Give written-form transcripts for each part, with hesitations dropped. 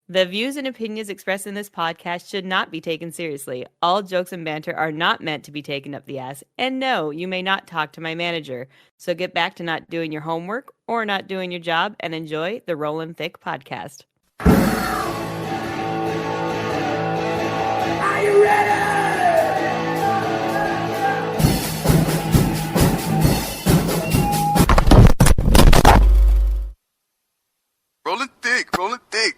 The views and opinions expressed in this podcast should not be taken seriously. All jokes and banter are not meant to be taken up the ass. And no, you may not talk to my manager. So get back to not doing your homework or not doing your job and enjoy the Rollin' Thick podcast. Are you ready? Rollin' thick, rollin' thick.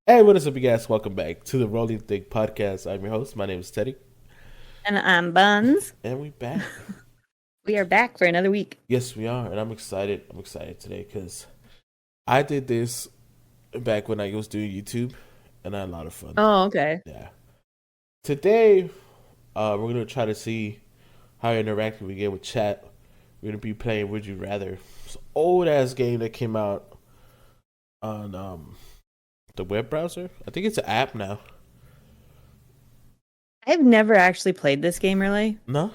Hey, what is up, you guys? Welcome back to the Rolling Thick podcast. I'm your host. My name is Teddy. And I'm Bunz. And we back. We are back for another week. Yes, we are. And I'm excited. I'm excited today because I did this back when I was doing YouTube and I had a lot of fun. Oh, okay. Yeah. Today, we're going to try to see how interactive we get with chat. We're going to be playing Would You Rather. It's an old-ass game that came out on the web browser. I think it's an app now. I've never actually played this game, really. No?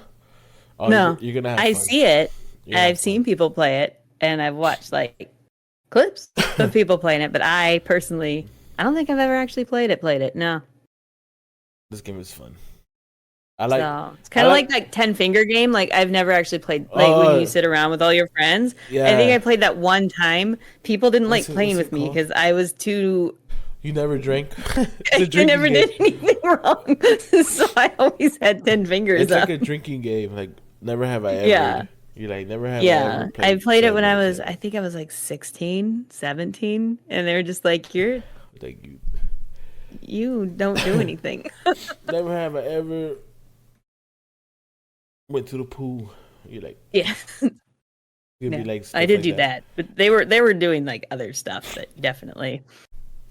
Oh, No. You're going to have I fun. see it. You're gonna I've have seen fun. people play it, and I've watched, like, clips of people playing it, but I personally, I don't think I've ever actually played it. No. This game is fun. I like. So it's kind of like that 10-finger game. Like, I've never actually played, like, when you sit around with all your friends. Yeah. I think I played that one time. People didn't What's like it- playing what's with it me called? because I was too. You never drank. I never did anything wrong, so I always had 10 fingers It's up. like a drinking game. Like never have I ever. Yeah. You like never have. I Yeah, ever I played it when I Red was, Dead. I think I was like 16, 17, and they were just like, Like you don't do anything. never have I ever went to the pool. You like Yeah. you'd No, be like. I stuff did like do that, but they were doing like other stuff that definitely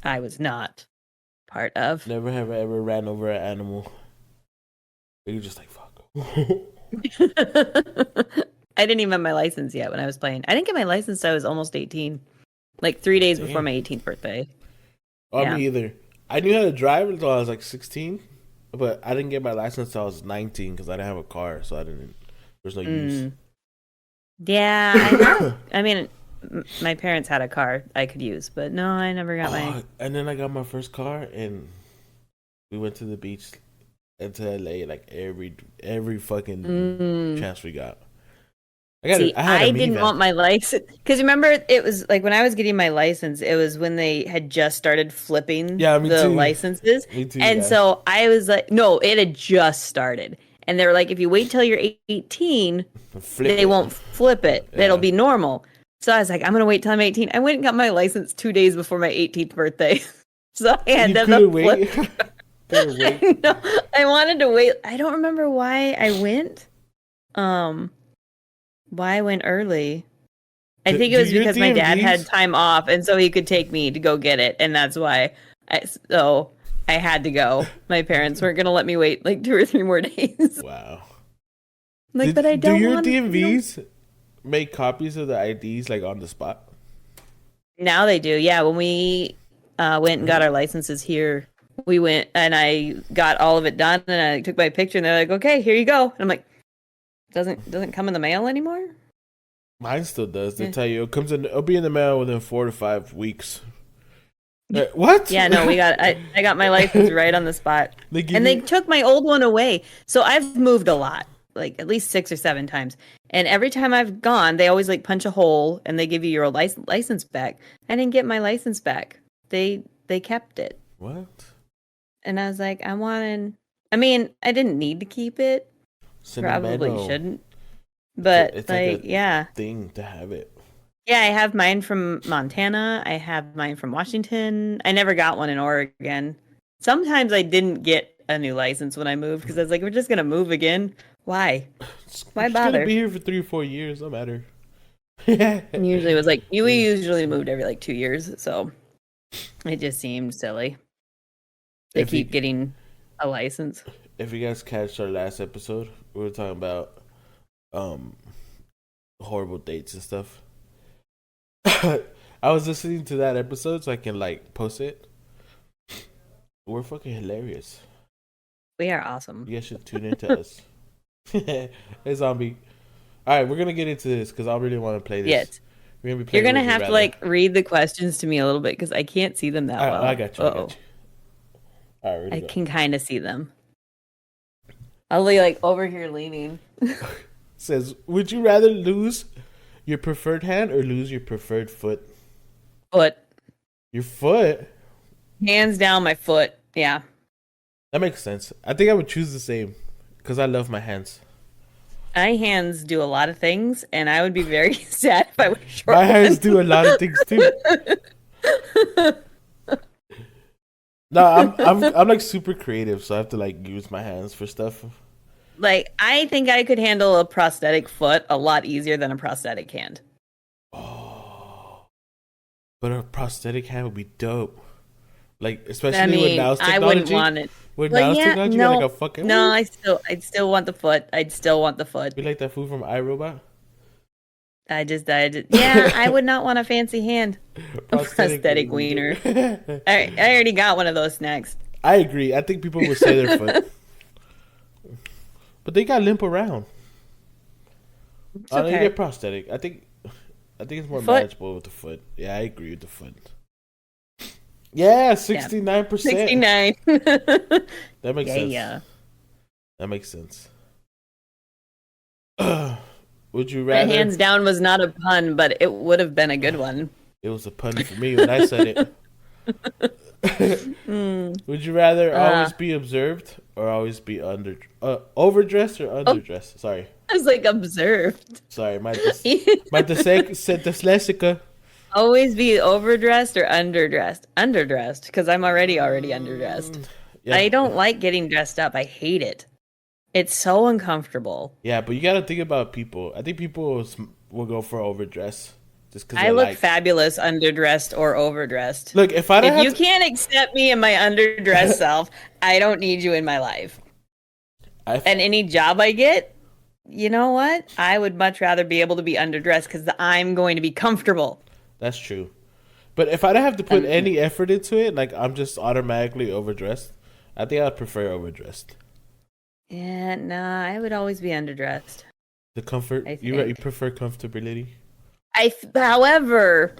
I was not part of. Never have I ever ran over an animal. You're just like fuck. I didn't even have my license yet when I was playing. I didn't get my license till I was almost 18, like 3 days before Damn. my 18th birthday. Oh, Yeah. me either. I knew how to drive until I was like 16, but I didn't get my license until I was 19 because I didn't have a car, so I didn't. There's no use. Yeah, I mean, my parents had a car I could use, but no, I never got my. And then I got my first car, and we went to the beach and to LA like every fucking chance we got. See, I had a I didn't minivan. want my license because remember it was like when I was getting my license, it was when they had just started flipping Yeah, me the too. licenses, Me too, and yeah. so I was like, no, it had just started, and they were like, if you wait till you're 18, Flip they it. won't flip it. Yeah. It'll be normal. So I was like, I'm gonna wait till I'm 18. I went and got my license 2 days before my 18th birthday, so I You ended couldn't up wait. flipping. Couldn't wait. No, I wanted to wait. I don't remember why I went. Why I went early. I think it Do was your because my dad DMVs had time off, and so he could take me to go get it, and that's why. So I had to go. My parents weren't gonna let me wait like 2 or 3 more days. Wow. Like, but I don't Do your want. DMVs make copies of the IDs like on the spot? Now they do. Yeah, when we went and got our licenses here, we went and I got all of it done, and I took my picture, and they're like, "Okay, here you go." And I'm like, "Doesn't come in the mail anymore?" Mine still does. They Yeah. tell you it'll be in the mail within 4 to 5 weeks. What? Yeah, no, I got my license right on the spot. They give And they you- took my old one away. So I've moved a lot, like at least 6 or 7 times. And every time I've gone, they always like punch a hole and they give you your license back. I didn't get my license back. They kept it. What? And I was like, I didn't need to keep it. Probably Sentimental shouldn't. But It's like a- yeah. thing to have it. Yeah, I have mine from Montana. I have mine from Washington. I never got one in Oregon. Sometimes I didn't get a new license when I moved because I was like, we're just going to move again. Why? Why It's bother? gonna be here for 3 or 4 years. No matter. And usually it was like, we usually moved every like 2 years. So it just seemed silly to If you- keep getting a license. If you guys catch our last episode, we were talking about horrible dates and stuff. I was listening to that episode so I can like post it. We're fucking hilarious. We are awesome. You guys should tune into us. Hey zombie. Alright, we're gonna get into this because I really want to play this. Yes. We're gonna be You're playing. gonna Would You have to Rather. like read the questions to me a little bit because I can't see them that well. I got you. I got you. All right, I ready to go. can kind of see them. I'll be like over here leaning. Says, would you rather lose your preferred hand or lose your preferred foot? Foot. Your foot? Hands down, my foot. Yeah. That makes sense. I think I would choose the same because I love my hands. My hands do a lot of things, and I would be very sad if I were short. My hands do a lot of things too. No, I'm like super creative, so I have to like use my hands for stuff. Like, I think I could handle a prosthetic foot a lot easier than a prosthetic hand. Oh, but a prosthetic hand would be dope. Like, especially with now's technology. I wouldn't want it. With now's technology, no, like a fucking. No, I'd still want the foot. I'd still want the foot. You like that food from iRobot? I just, yeah, I would not want a fancy hand. A prosthetic wiener. I already got one of those snacks. I agree. I think people would say their foot. But they got limp around. It's They okay. get prosthetic. I think it's more manageable with the foot. Yeah, I agree with the foot. Yeah, 69%. 69. That makes sense. Yeah. That makes sense. Would you rather? That hands down was not a pun, but it would have been a good one. It was a pun for me when I said it. Would you rather always be observed or always be overdressed or underdressed? Sorry. I was like observed. Sorry, my dyslexica. Always be overdressed or underdressed? Underdressed, because I'm already underdressed. Yeah. I don't like getting dressed up. I hate it. It's so uncomfortable. Yeah, but you got to think about people. I think people will go for overdress just because I look fabulous underdressed or overdressed. Look, if you can't accept me in my underdressed self, I don't need you in my life. And any job I get, you know what? I would much rather be able to be underdressed because I'm going to be comfortable. That's true. But if I don't have to put any effort into it, like I'm just automatically overdressed, I think I'd prefer overdressed. Yeah, nah, I would always be underdressed. The comfort? You prefer comfortability? However,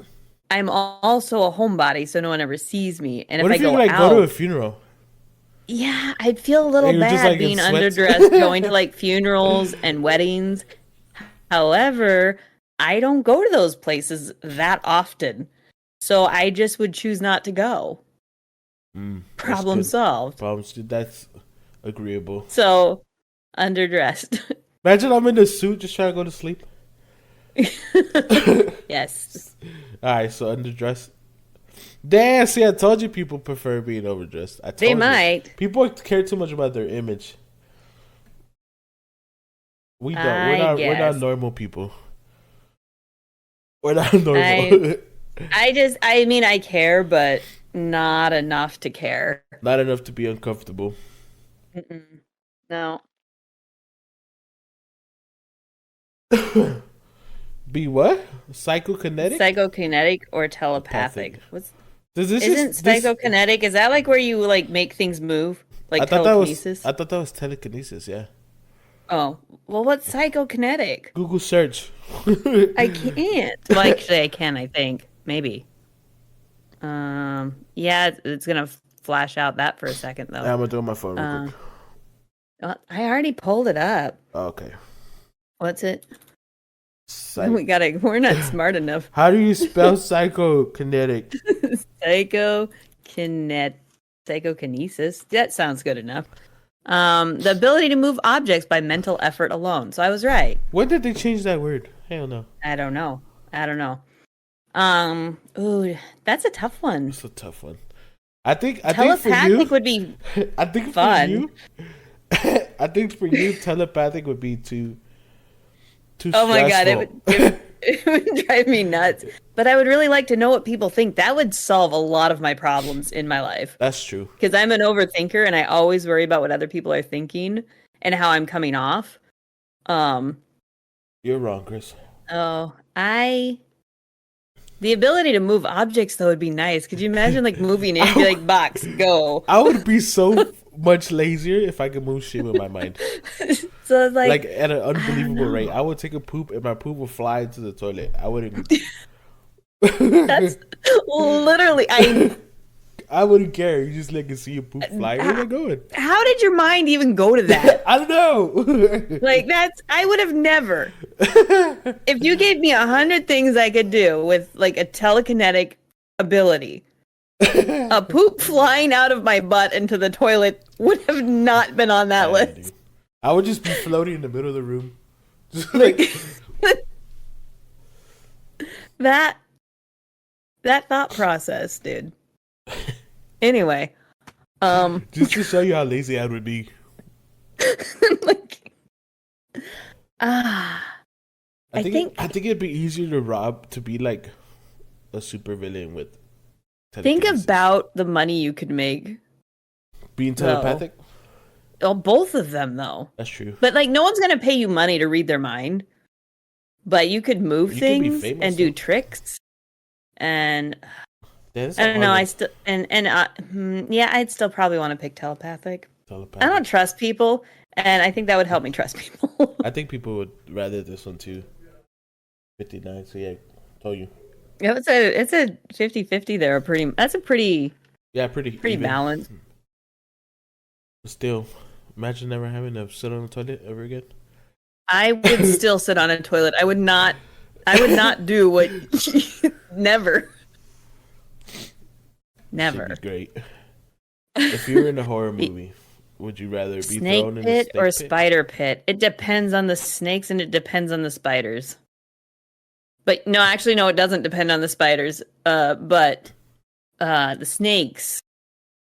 I'm also a homebody, so no one ever sees me. And what if if I you go go to a funeral? Yeah, I'd feel a little bad just, being in sweats? underdressed, going to like funerals and weddings. However, I don't go to those places that often, so I just would choose not to go. Problem solved. That's agreeable. So, underdressed. Imagine I'm in a suit just trying to go to sleep. Yes. All right, so underdressed. Damn, see, I told you people prefer being overdressed. They might. People care too much about their image. We don't. We're not normal people. We're not normal. I care, but not enough to care. Not enough to be uncomfortable. No. Be what? Psychokinetic? Psychokinetic or telepathic? Isn't psychokinetic? Is that like where you like make things move, like telekinesis? I thought that was telekinesis. Yeah. Oh well, what's psychokinetic? Google search. I can't. Well, actually, I can. I think maybe. Yeah, it's gonna flash out that for a second though. Yeah, I'm gonna do it on my phone real quick. I already pulled it up. Okay. What's it? We're not smart enough. How do you spell psychokinetic? Psychokinesis. That sounds good enough. The ability to move objects by mental effort alone. So I was right. When did they change that word? Hell no. I don't know. Ooh, that's a tough one. It's a tough one. I think telepathic would be I think fun. For you, I think for you, telepathic would be too oh my god, stressful. it would drive me nuts. But I would really like to know what people think. That would solve a lot of my problems in my life. That's true. Because I'm an overthinker and I always worry about what other people are thinking and how I'm coming off. You're wrong, Chris. The ability to move objects though would be nice. Could you imagine like moving in, be like, box, go? I would be so much lazier if I could move shit with my mind. So it's like at an unbelievable rate. I would take a poop and my poop would fly into the toilet. I wouldn't. That's literally I wouldn't care. You just like see a poop fly. Where am I going? How did your mind even go to that? I don't know. Like I would have never. If you gave me 100 things I could do with like a telekinetic ability, a poop flying out of my butt into the toilet would have not been on that list. Dude. I would just be floating in the middle of the room. Just that thought process, dude. Anyway, just to show you how lazy I would be. like, I think it'd be easier to rob to be like a super villain with. Think about the money you could make. Being telepathic? Oh, both of them though. That's true. But like no one's gonna pay you money to read their mind. But you could move things and do tricks. And I don't know, I'd still probably want to pick telepathic. I don't trust people, and I think that would help me trust people. I think people would rather this one too. 59, so yeah, I told you. Yeah, it's a 50-50 there. That's a pretty even. Balanced. But still, imagine never having to sit on the toilet ever again. I would still sit on a toilet. I would not do what never. Never. Should be great. If you were in a horror movie, would you rather be snake thrown in a pit snake or pit? spider pit? It depends on the snakes and it depends on the spiders. But no, actually, no, it doesn't depend on the spiders. But the snakes.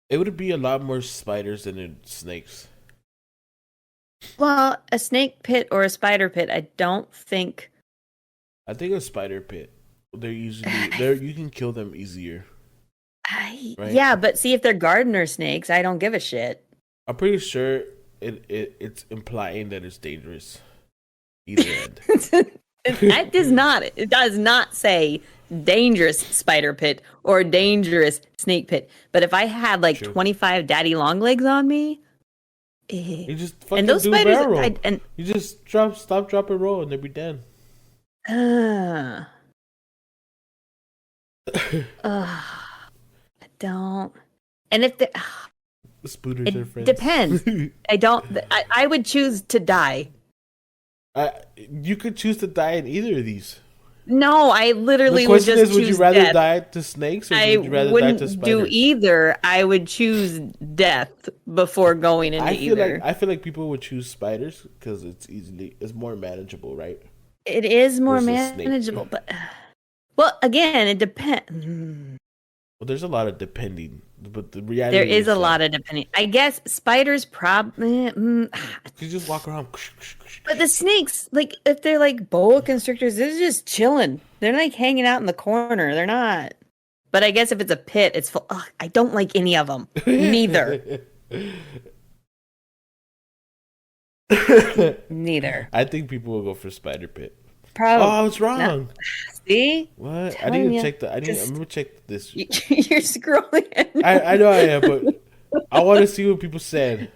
It would be a lot more spiders than snakes. Well, a snake pit or a spider pit, I don't think. I think a spider pit. You can kill them easier. Right? Yeah, but see, if they're gardener snakes, I don't give a shit. I'm pretty sure it's implying that it's dangerous. Either end. It does not say dangerous spider pit or dangerous snake pit. But if I had like 25 daddy long legs on me, you just fucking and those do spiders, barrel roll. You just stop, drop, and roll, and they'll be dead. I don't. And if the spooners are friends. Depends. I would choose to die. You could choose to die in either of these. No, I literally the question would just is, would choose you rather death. die to snakes or would you rather die to spiders? Do either. I would choose death before going into either. I feel like people would choose spiders because it's more manageable, right? It is more manageable, but well, again, it depends. Well, there's a lot of depending, but the reality there is a lot of depending. I guess spiders probably. You just walk around. But the snakes, like if they're like boa constrictors, they're just chilling. They're like hanging out in the corner. They're not. But I guess if it's a pit, it's full. Ugh, I don't like any of them. Neither. Neither. I think people will go for spider pit. Probably. Oh, I was wrong. No. See? What? I need to check I'm gonna check this. You're scrolling. I know I am, but I want to see what people said.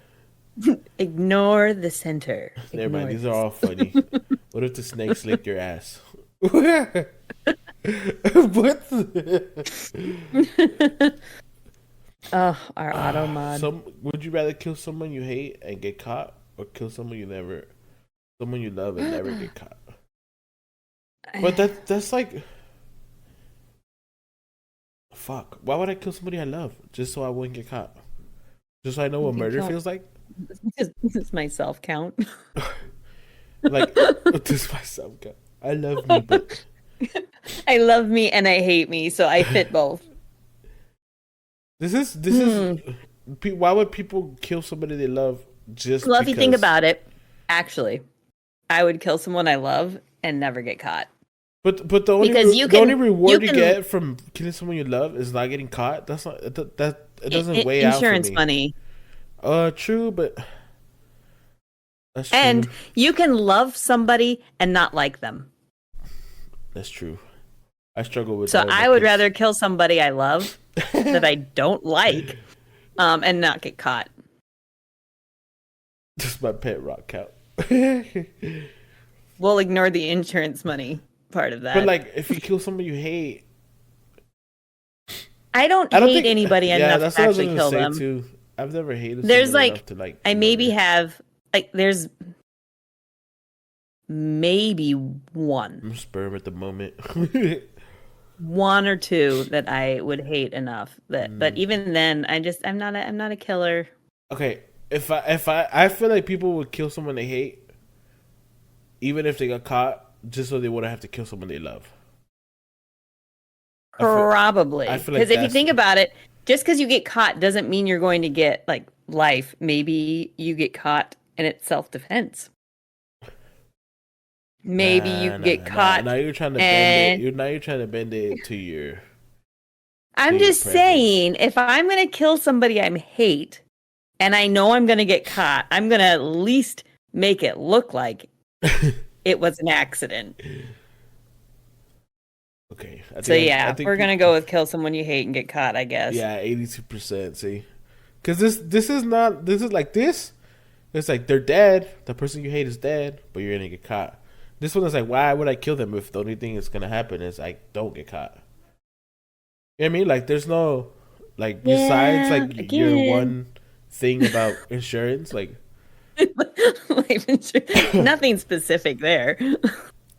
Ignore the center. Never mind. These are all funny. What if the snakes lick your ass? What? Oh, our auto mod. Would you rather kill someone you hate and get caught, or kill someone you love and never get caught? But that's like, fuck. Why would I kill somebody I love just so I wouldn't get caught? Just so I know what murder feels like? This is my self count. Like, this is my self count. I love me, but I love me and I hate me, so I fit both. This is. Why would people kill somebody they love just? Well, if you think about it, actually, I would kill someone I love and never get caught. But the only reward you get from killing someone you love is not getting caught. That's not it doesn't weigh out for me. Insurance money. True, but that's true. And you can love somebody and not like them. That's true. I struggle with. So I would rather kill somebody I love that I don't like, and not get caught. Just my pet rock count. We'll ignore the insurance money part of that. But like, if you kill somebody you hate I don't I don't hate think. anybody Yeah, enough that's to what I was actually gonna kill say them. too. I've never hated There's somebody like, enough to like I maybe murder. have, like, there's maybe one. I'm sperm at the moment. One or two that I would hate enough that, but Mm. even then, I'm not a killer. Okay, if I feel like people would kill someone they hate, even if they got caught, just so they wouldn't have to kill someone they love. I feel I Probably. feel Because like if you that's think about it, just because you get caught doesn't mean you're going to get like life. Maybe you get caught and it's self-defense. Maybe you nah nah get nah nah. Now caught you're trying to bend it. and You're trying to bend it to I'm your just preference. saying, if I'm going to kill somebody I hate and I know I'm going to get caught, I'm going to at least make it look like it was an accident. Okay, So I yeah, think we're going to go with kill someone you hate and get caught, I guess. yeah, 82%. See, because this is not this is like this. It's like they're dead. The person you hate is dead, but you're gonna get caught. This one is like, why would I kill them if the only thing that's gonna happen is I don't get caught? You know what I mean? Like, there's no like besides Yeah, like your again. one thing about insurance, Life insurance. Nothing specific there.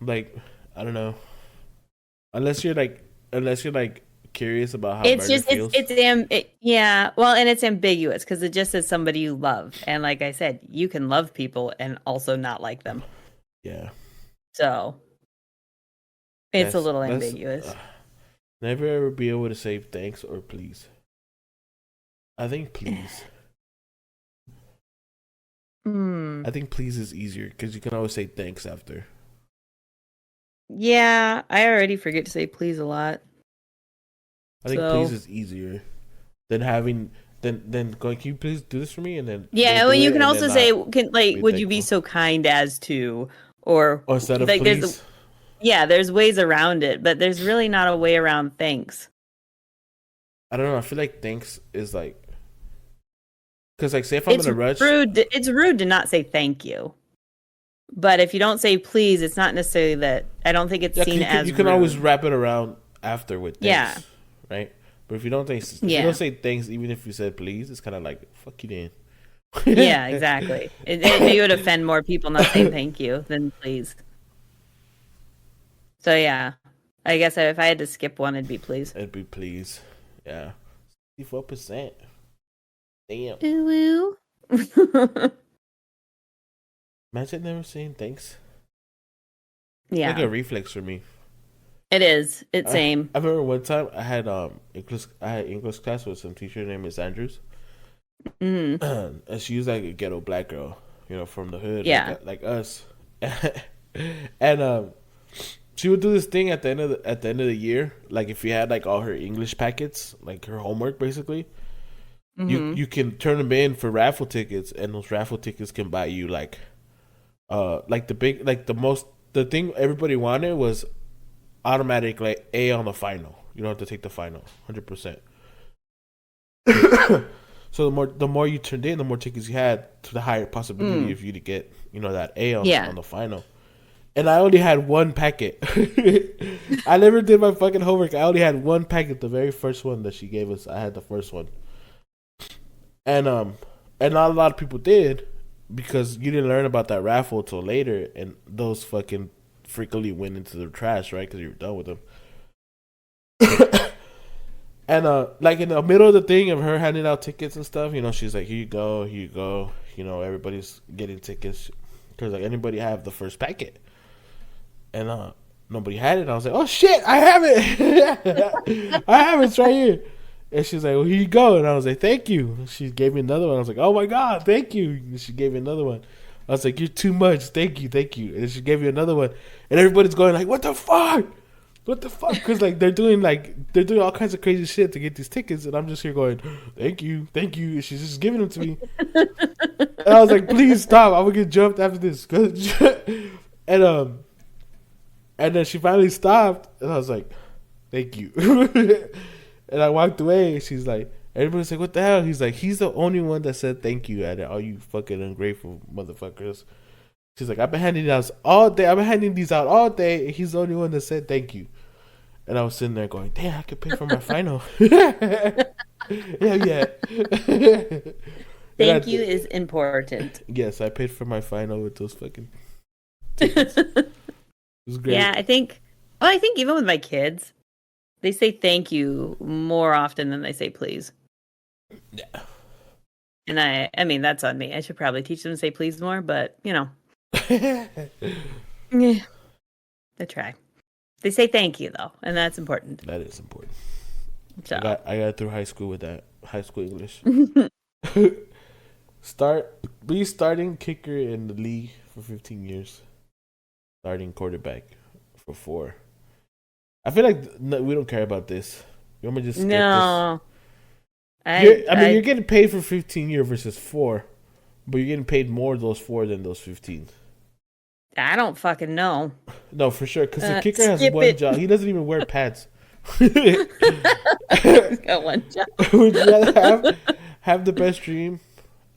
like I don't know. Unless you're like curious about how It's murder just feels. yeah, well, and it's ambiguous because it just says somebody you love, and like I said, you can love people and also not like them. Yeah, So it's a little that's ambiguous. never ever be able to say thanks or please. I think please. Hmm. I think please is easier because you can always say thanks after. Yeah, I already forget to say please a lot. I think please So is easier than having than going. Can you please do this for me? And then they yeah, well, do you it can and then also say, not can like, be would you be thankful. so kind as to, or Or instead of like, please, there's ways around it, but there's really not a way around thanks. I don't know. I feel like thanks is like because like say if I'm in a rush, It's rude to not say thank you. But if you don't say please, it's not necessarily that. I don't think it's yeah, seen as you can always rude. wrap it around after with Yeah. thanks, right? But if you don't Yeah. say thanks, even if you said please, it's kind of like fuck you Yeah, then. exactly. It would offend more people not saying thank you than please. So yeah, I guess if I had to skip one, it'd be please. It'd be please, yeah, 64%. Damn, Ooh. imagine never saying thanks. Like Yeah, a reflex for me. it is. It's same. I remember one time I had English class with some teacher named Miss Andrews, Mm. and she was like a ghetto black girl, you know, from the hood, Yeah. like us, and she would do this thing at the end of the year, like if you had like all her English packets, like her homework, basically, Hmm. you can turn them in for raffle tickets, and those raffle tickets can buy you like the big like the thing everybody wanted was automatic like A on the final. You don't have to take the final, 100%. So the more you turned in, the more tickets you had, to the higher possibility Mm. of you to get that A Yeah. on the final. And I only had one packet. I never did my fucking homework. I only had one packet, the very first one that she gave us. I had the first one, and not a lot of people did because you didn't learn about that raffle till later, and those fucking frequently went into the trash, right? Because you were done with them. And like in the middle of the thing of her handing out tickets and stuff, you know, she's like, here you go. You know, everybody's getting tickets because like anybody have the first packet, and nobody had it. I was like, oh shit, I have it. I have it, it's right here. And she's like, well, here you go. And I was like, thank you. She gave me another one. I was like, oh my god, thank you. And she gave me another one. I was like, you're too much. Thank you, thank you. And she gave me another one. And everybody's going like, what the fuck? What the fuck? Because like they're doing all kinds of crazy shit to get these tickets, and I'm just here going, thank you, thank you. And she's just giving them to me, and I was like, please stop, I'm gonna get jumped after this. and and then she finally stopped, and I was like, thank you. And I walked away, and she's like, everybody's like, what the hell? He's like, he's the only one that said thank you at it. All you fucking ungrateful motherfuckers. She's like, I've been handing these out all day. And he's the only one that said thank you. And I was sitting there going, damn, I could pay for my final. Yeah, yeah. Thank you is important. Yes, I paid for my final with those fucking tickets. It was great. Yeah, I think even with my kids, they say thank you more often than they say please. Yeah. And I mean, that's on me. I should probably teach them to say please more, but yeah, I try. They say thank you though, and that's important. That is important. So. I got through high school with that. High school English. Be starting kicker in the league for 15 years. Starting quarterback for 4. I feel like we don't care about this. You want me to just skip No. this? You're getting paid for 15 years versus 4, but you're getting paid more those 4 than those 15. I don't fucking know. No, for sure, because the kicker has one job. He doesn't even wear pads. He's got one job. Would you rather have the best dream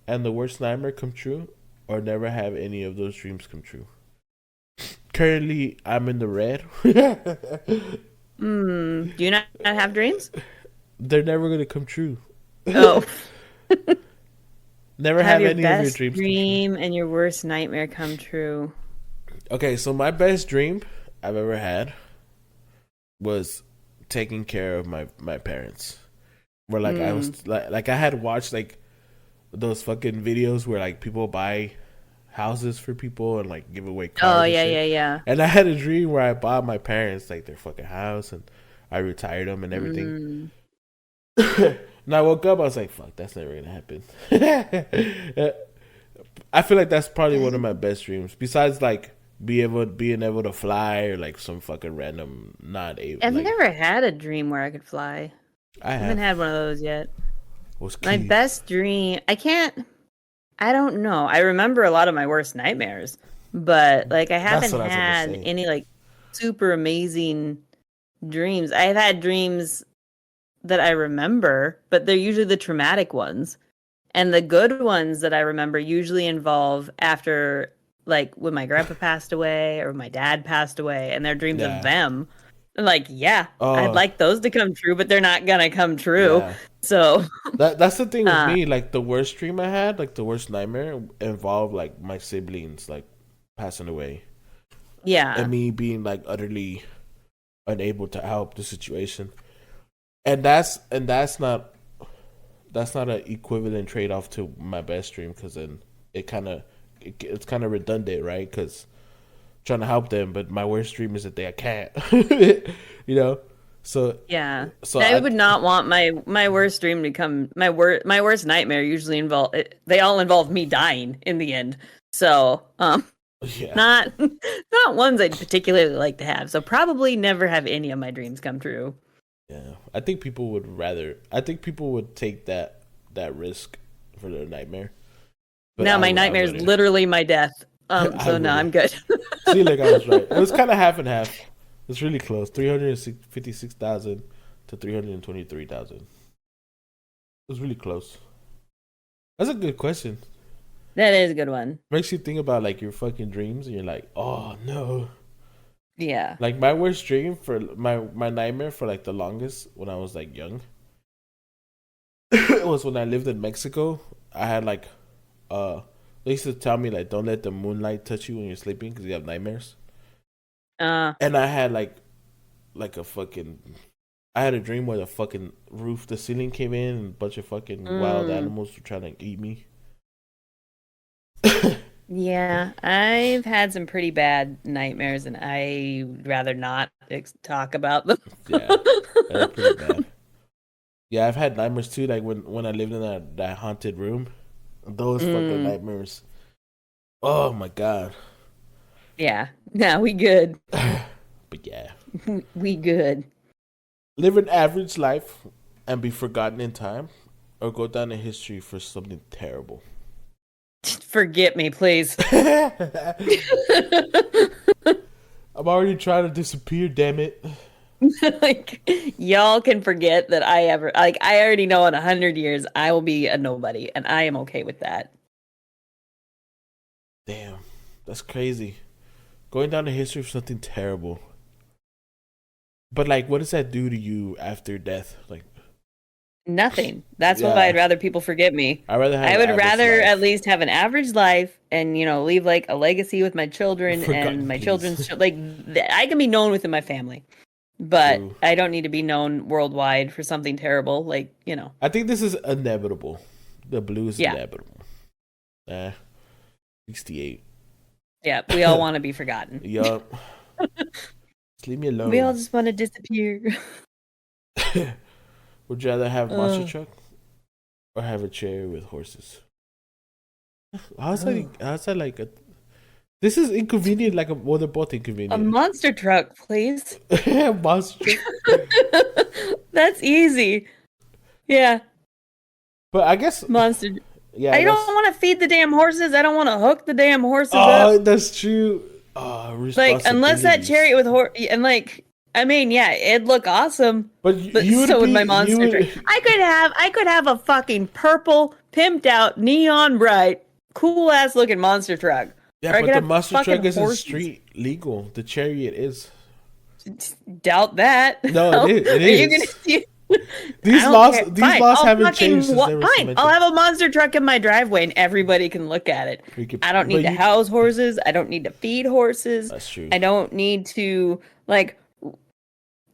and the worst nightmare come true, or never have any of those dreams come true? Currently, I'm in the red. Do you not have dreams? They're never going to come true. Oh. Never have any of your dreams dream and your worst nightmare come true. Okay, so my best dream I've ever had was taking care of my parents. Where like I was like I had watched like those fucking videos where like people buy houses for people and like give away cars. Oh yeah. And I had a dream where I bought my parents like their fucking house and I retired them and everything. And I woke up, I was like, fuck, that's never gonna happen. I feel like that's probably one of my best dreams. Besides like being able to fly or like some fucking random not able. I've never had a dream where I could fly. I haven't had one of those yet. Was my best dream, I don't know. I remember a lot of my worst nightmares, but like I haven't had any like super amazing dreams. I've had dreams that I remember, but they're usually the traumatic ones. And the good ones that I remember usually involve after, like, when my grandpa passed away or my dad passed away, and they're dreams of them. Like, I'd like those to come true, but they're not gonna come true. Yeah. So that's the thing with me. Like the worst dream I had, like the worst nightmare, involved like my siblings like passing away. Yeah, and me being like utterly unable to help the situation. And that's not an equivalent trade off to my best dream, because then it's kind of redundant, right? Because trying to help them, but my worst dream is that I can't, you know. So yeah, so I would not want my worst dream to come. My worst nightmare usually they all involve me dying in the end. So not ones I'd particularly like to have. So probably never have any of my dreams come true. Yeah, I think people would take that risk for their nightmare. But no, my nightmare is literally my death. So no, I'm good. See, like I was right. It was kind of half and half. It's really close. 356,000 to 323,000. It was really close. That's a good question. That is a good one. Makes you think about like your fucking dreams, and you're like, oh no. Yeah. Like my worst dream for my nightmare for like the longest when I was like young. It was when I lived in Mexico. I had like they used to tell me like don't let the moonlight touch you when you're sleeping because you have nightmares. And I had like a fucking I had a dream where the fucking the ceiling came in and a bunch of fucking wild animals were trying to eat me. Yeah, I've had some pretty bad nightmares, and I'd rather not talk about them. Yeah, they're pretty bad. Yeah, I've had nightmares too. Like when I lived in that haunted room, those fucking nightmares. Oh my god. Yeah, no, we good. But yeah, we good. Live an average life and be forgotten in time, or go down in history for something terrible. Forget me, please. I'm already trying to disappear, damn it. Like, y'all can forget that I already know in 100 years I will be a nobody, and I am okay with that. Damn, that's crazy. Going down in history for something terrible. But like, what does that do to you after death? Like, Nothing. That's yeah, why I'd rather people forget me. I'd rather have I an would average rather life. at least have an average life and, leave like a legacy with my children and Forgotten, my please. children's I can be known within my family, but True. I don't need to be known worldwide for something terrible. I think this is inevitable. The blue is Yeah. inevitable. 68. Yeah, we all want to be forgotten. Yup. Just leave me alone. We all just want to disappear. Would you rather have a monster Ugh. truck or have a chariot with horses? How's that like a? This is inconvenient. Like well, they're both A inconvenient. monster truck, please. Monster truck. That's easy. Yeah, But I guess monster. yeah. I don't want to feed the damn horses. I don't want to hook the damn horses Oh, up. that's true. Oh, Like, unless that responsibilities. chariot with horse, and yeah, it'd look awesome. But you So would my you monster would- truck. I could have a fucking purple, pimped out, neon bright, cool ass looking monster truck. Yeah, Or I but could the have monster fucking truck isn't horses. street legal. The chariot is. Doubt that. No, it Are you is. gonna see? These I don't laws, care. these Fine, laws I'll haven't fucking changed since they were Fine, cemented. I'll have a monster truck in my driveway and everybody can look at it. I don't need to house horses. I don't need to feed horses. That's true. I don't need to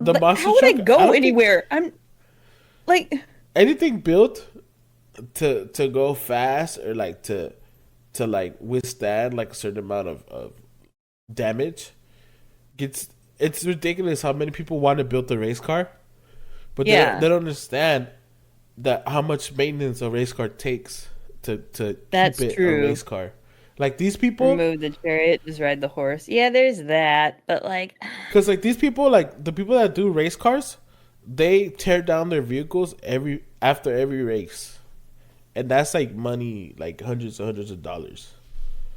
The monster how would I truck, go don't think anywhere? I'm like anything built to go fast or like to like withstand like a certain amount of damage it's ridiculous how many people want to build a race car, but Yeah. they don't understand that how much maintenance a race car takes to That's keep it true. a race car. Like these people, remove the chariot, just ride the horse. Yeah, there's that. But because like these people, like the people that do race cars, they tear down their vehicles after every race, and that's like money, like hundreds of dollars.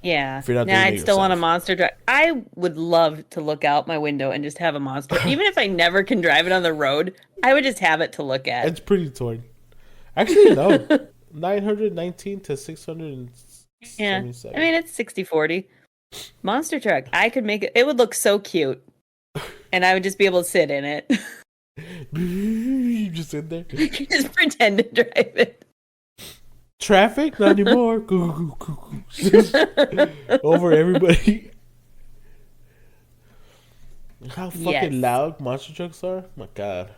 yeah. If you're not Nah, doing I'd it still want a yourself. monster truck. I would love to look out my window and just have a monster. Even if I never can drive it on the road, I would just have it to look at. It's pretty torn. Actually, no, 919 to 677. Yeah. I mean, it's 60-40. Monster truck. I could make it. It would look so cute. And I would just be able to sit in it. You just sit there. Just pretend to drive it. Traffic, not anymore. Over everybody. How fucking Yes. loud monster trucks are. My God.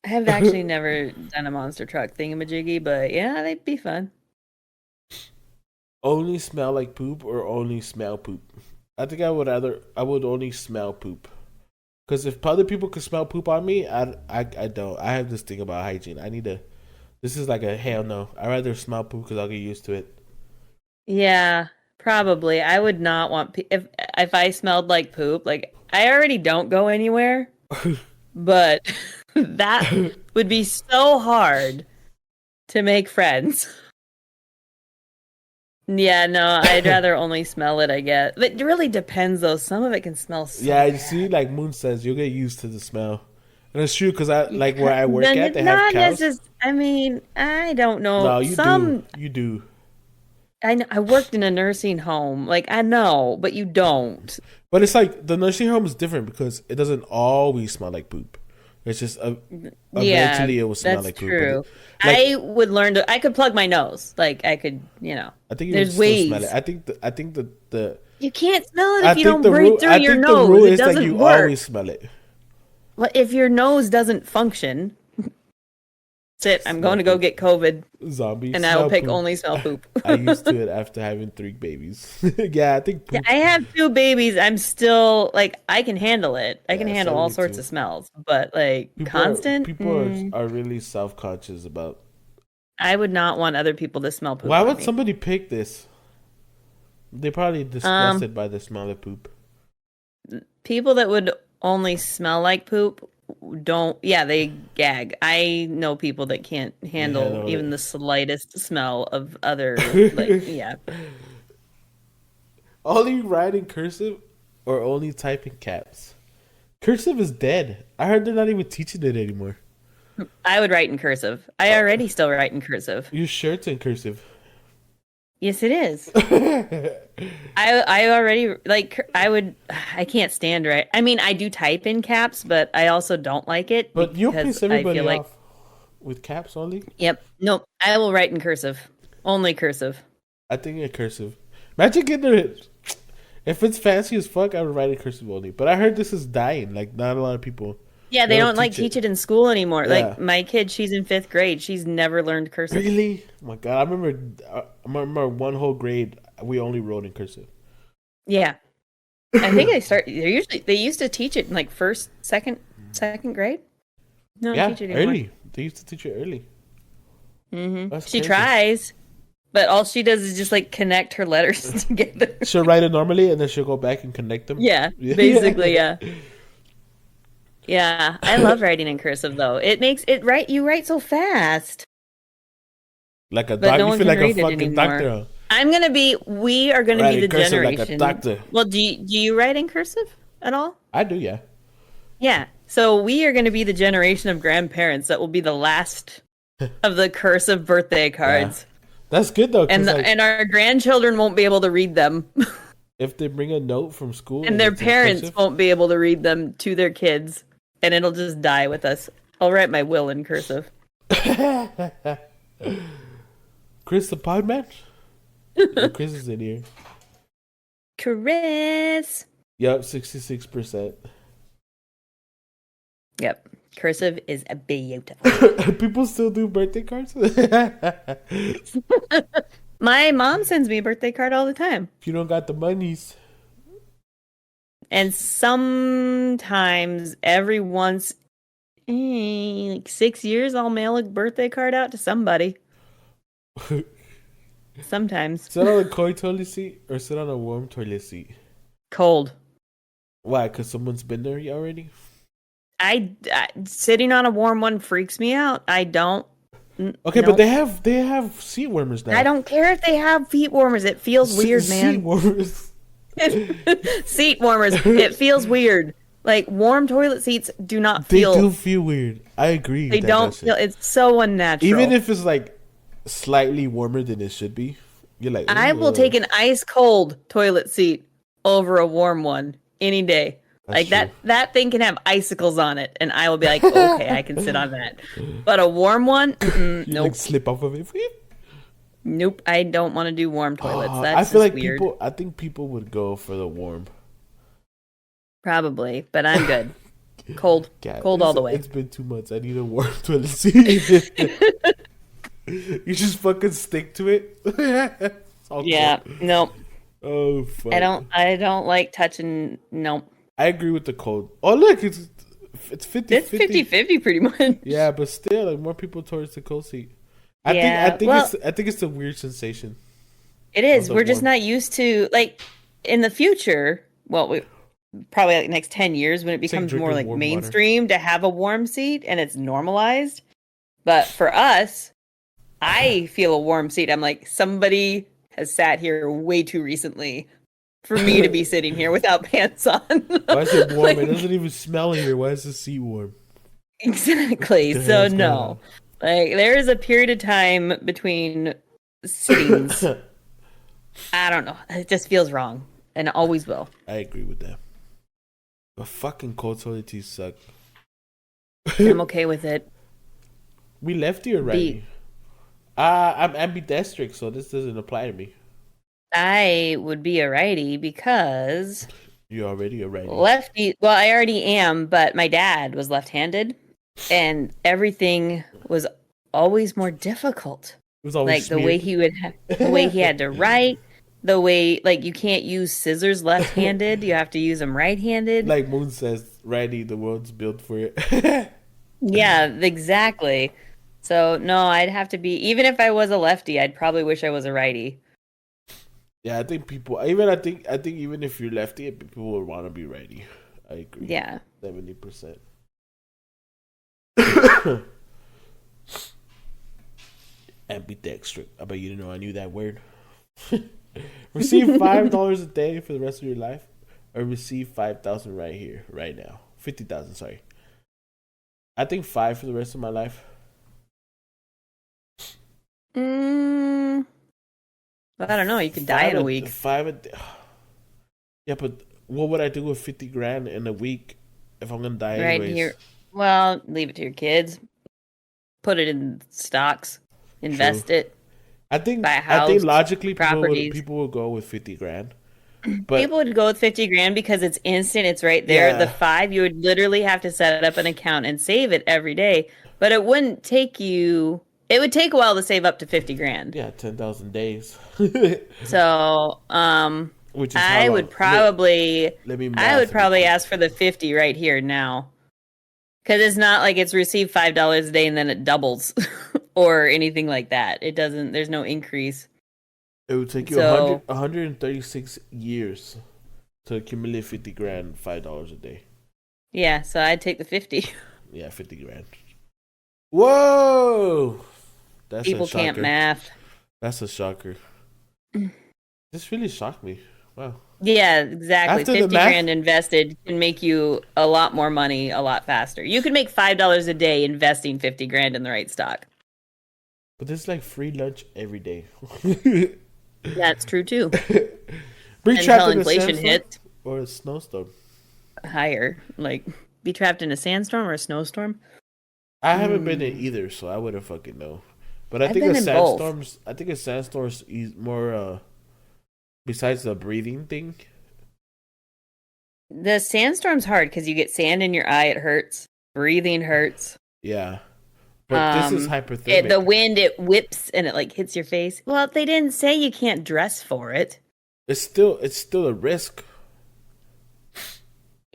I have actually never done a monster truck thingamajiggy, but yeah, they'd be fun. Only smell like poop or only smell poop? I think I would only smell poop. Because if other people could smell poop on me, I don't. I have this thing about hygiene. This is like a hell no. I'd rather smell poop because I'll get used to it. Yeah, probably. I would not want if I smelled like poop. Like I already don't go anywhere, but that would be so hard to make friends. Yeah, no, I'd rather only smell it, I guess. But it really depends, though. Some of it can smell so Yeah, you bad. see, like Moon says, you'll get used to the smell. And it's true because I like where I work Then at, they not have cows. I mean, I don't know. No, you Some do. You do. I know, I worked in a nursing home. Like I know, but you don't. But it's like the nursing home is different because it doesn't always smell like poop. It's just eventually it will smell that's like poop. true. But like, I would learn to. I could plug my nose. Like I could, I think you there's would still smell ways. it. I think the You can't smell it I if you think don't the breathe rule through I your think the nose. rule It is that doesn't you work. always smell it. Well, if your nose doesn't function, that's it. I'm going to go get COVID, Zombies. and I will smell pick poop. only smell poop. I used to it after having 3 babies. Yeah, I think poop. I have 2 babies. I'm still I can handle it. I can Yeah, handle so all me sorts too. of smells, but constant. People are really self-conscious about. I would not want other people to smell poop. Why on would me. somebody pick this? They're probably disgusted by the smell of poop. People that would only smell like poop don't? Yeah, they gag. I know people that can't handle handle even it. the slightest smell of other. Yeah. Only write in cursive or only type in caps? Cursive is dead. I heard they're not even teaching it anymore. I would write in cursive. I already still write in cursive. Use shirts in cursive. Yes, it is. I already I can't stand right. I mean, I do type in caps, but I also don't like it But you'll because piss I everybody feel like, off with caps only. yep, nope, I will write in cursive. Only cursive. I think in cursive. Imagine getting it. If it's fancy as fuck, I would write in cursive only. But I heard this is dying. Like, not a lot of people. Yeah, they don't like teach it in school anymore. Yeah. Like my kid, she's in 5th grade. She's never learned cursive. Really? Oh my God. I remember one whole grade, we only wrote in cursive. Yeah. I think they used to teach it in like second grade. No, Yeah, teach it anymore. early. They used to teach it early. Mm-hmm. She crazy. tries, but all she does is just like connect her letters together. She'll write it normally, and then she'll go back and connect them. Yeah, basically, yeah. Yeah, I love writing in cursive though. It makes it you write so fast. Like a But doctor. no You one feel can like a read it fucking anymore. doctor. Huh? We are gonna Writing be the cursive generation. like a doctor. Well, do you write in cursive at all? I do, yeah. Yeah. So we are gonna be the generation of grandparents that will be the last of the cursive birthday cards. Yeah. That's good though. And our grandchildren won't be able to read them. If they bring a note from school And their it's in parents cursive, won't be able to read them to their kids. And it'll just die with us. I'll write my will in cursive. Chris the Podman? Chris is in here. Chris. Yep, 66%. Yep. Cursive is beautiful. People still do birthday cards? My mom sends me a birthday card all the time. If you don't got the monies. And sometimes every once, like 6 years, I'll mail a birthday card out to somebody. Sometimes. Sit on a cold toilet seat or sit on a warm toilet seat? Cold. Why? Because someone's been there already? Sitting on a warm one freaks me out. I don't. Okay, nope. but they have seat warmers now. I don't care if they have feet warmers. It feels weird, man. Seat warmers. Seat warmers. It feels weird. Like warm toilet seats do not feel. They do feel weird. I agree. They don't feel. It's so unnatural. Even if it's like slightly warmer than it should be, you're like. I will take an ice cold toilet seat over a warm one any day. That's like that thing can have icicles on it, and I will be like, okay, I can sit on that. But a warm one, nope. Like slip off of it. Nope, I don't want to do warm toilets. That's I feel like weird. I think people would go for the warm. Probably, but I'm good. Cold, God, cold all the way. It's been 2 months. I need a warm toilet seat. You just fucking stick to it. Yeah, nope. Oh fuck. I don't like touching. Nope. I agree with the cold. Oh look, it's 50. It's 50-50 pretty much. Yeah, but still, like more people towards the cold seat. I think it's a weird sensation. It is. We're just not used to like in the future. Well, probably like next 10 years when it becomes more like mainstream to have a warm seat and it's normalized. But for us, I feel a warm seat. I'm like, somebody has sat here way too recently for me to be sitting here without pants on. Why is it warm? Like, it doesn't even smell here. Why is the seat warm? Exactly. So no. Like there is a period of time between sittings. I don't know. It just feels wrong. And it always will. I agree with that. But fucking cold toilet teas suck. I'm okay with it. We lefty or righty? I'm ambidextric, so this doesn't apply to me. I would be a righty because You're already a righty. Lefty. Well, I already am, but my dad was left-handed, and everything was always more difficult. It was always like the way he would, the way he had to write, the way like you can't use scissors left-handed, you have to use them right-handed. Like Moon says, righty, the world's built for it. Yeah, exactly. So no, I'd have to be. Even if I was a lefty, I'd probably wish I was a righty. Yeah, I think I think even if you're lefty, people would want to be righty. I agree. Yeah. 70%. Ambidextric. I bet you didn't know I knew that word. Receive $5 a day for the rest of your life, or receive 5,000 right here, right now. 50,000. Sorry. I think 5 for the rest of my life. But I don't know. You could die in a week. Yeah, but what would I do with 50 grand in a week if I'm gonna die Right anyways? here. Well, leave it to your kids. Put it in stocks. Invest it. I think Buy a house. logically Properties. people would go with 50 grand. But People would go with 50 grand because it's instant. It's right there. Yeah. The 5, you would literally have to set up an account and save it every day. But it wouldn't take you. It would take a while to save up to 50 grand. yeah, 10,000 days. So, Which is how I long? would probably. Let me I would math probably it. ask for the 50 right here now. Because it's not like it's received $5 a day and then it doubles or anything like that. It doesn't, there's no increase. It would take you So- 136 years to accumulate 50 grand, $5 a day. Yeah, so I'd take the 50. Yeah, 50 grand. Whoa! That's People a shocker. can't math. That's a shocker. This really shocked me. Wow. Yeah, exactly. After the 50 math- grand invested can make you a lot more money a lot faster. You could make $5 a day investing 50 grand in the right stock. But there's like free lunch every day. That's true too. Be Until trapped in a inflation sandstorm hits or a snowstorm. higher. Like, be trapped in a sandstorm or a snowstorm. I haven't been in either, so I wouldn't fucking know. But I I've think been a in both. sandstorm's. I think a sandstorm's more. Besides the breathing thing. The sandstorm's hard because you get sand in your eye. It hurts. Breathing hurts. Yeah. But this is hyperthermic. The wind, it whips and it like hits your face. Well, they didn't say you can't dress for it. It's still a risk.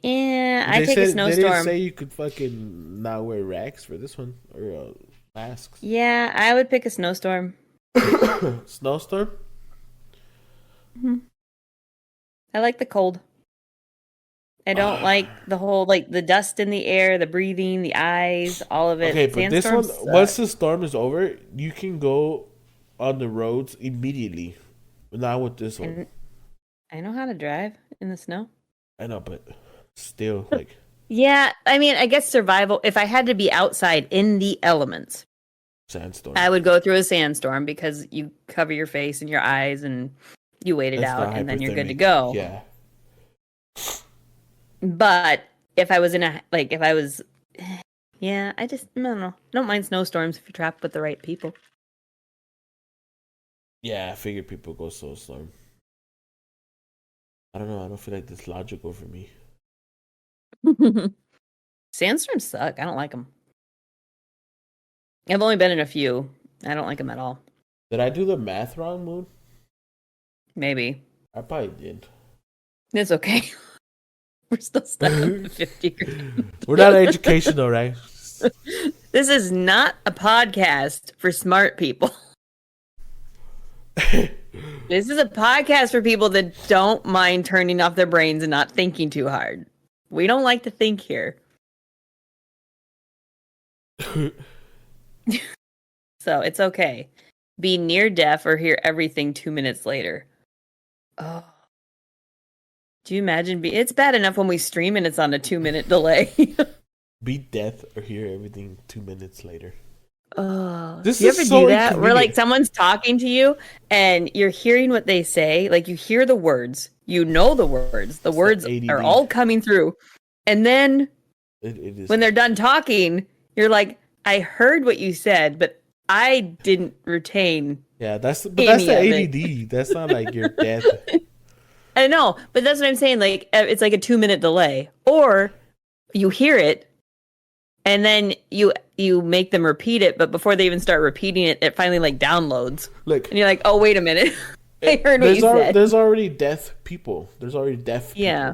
Yeah, I They take a They didn't snowstorm. say you could fucking not wear rags for this one or masks. Yeah, I would pick a snowstorm. Snowstorm. I like the cold. I don't like the whole like the dust in the air, the breathing, the eyes, all of it. Okay, but this one, Sandstorms suck. once the storm is over, you can go on the roads immediately. Not with this one. And I know how to drive in the snow. I know, but still, like, Yeah, I mean, I guess survival. If I had to be outside in the elements, sandstorm. I would go through a sandstorm because you cover your face and your eyes and you wait it That's out not and then you're good to hyperthermic. go. Yeah. But if I was yeah, I don't know. Don't mind snowstorms if you're trapped with the right people. Yeah, I figured people go snowstorm. I don't know. I don't feel like this logical for me. Sandstorms suck. I don't like them. I've only been in a few. I don't like them at all. Did I do the math wrong, Moon? Maybe. I probably did. It's okay. We're still stuck on the 50 grand. We're not educational, right? This is not a podcast for smart people. This is a podcast for people that don't mind turning off their brains and not thinking too hard. We don't like to think here. So it's okay. Be near deaf or hear everything 2 minutes later. Oh. Do you imagine? It's bad enough when we stream and it's on a 2-minute delay. Beat death or hear everything 2 minutes later. Oh, This you is ever so do that? Where like inconvenient. someone's talking to you and you're hearing what they say, like you hear the words, you know the words ADD. are all coming through, and then It is. when they're done talking, you're like, I heard what you said, but I didn't retain. Yeah, that's the any of it. ADD. That's not like your death. I know, but that's what I'm saying. Like it's like a 2-minute delay, or you hear it, and then you make them repeat it, but before they even start repeating it, it finally like downloads, Look, and you're like, oh wait a minute, I heard what you said. there's already deaf people. There's already deaf people. Yeah.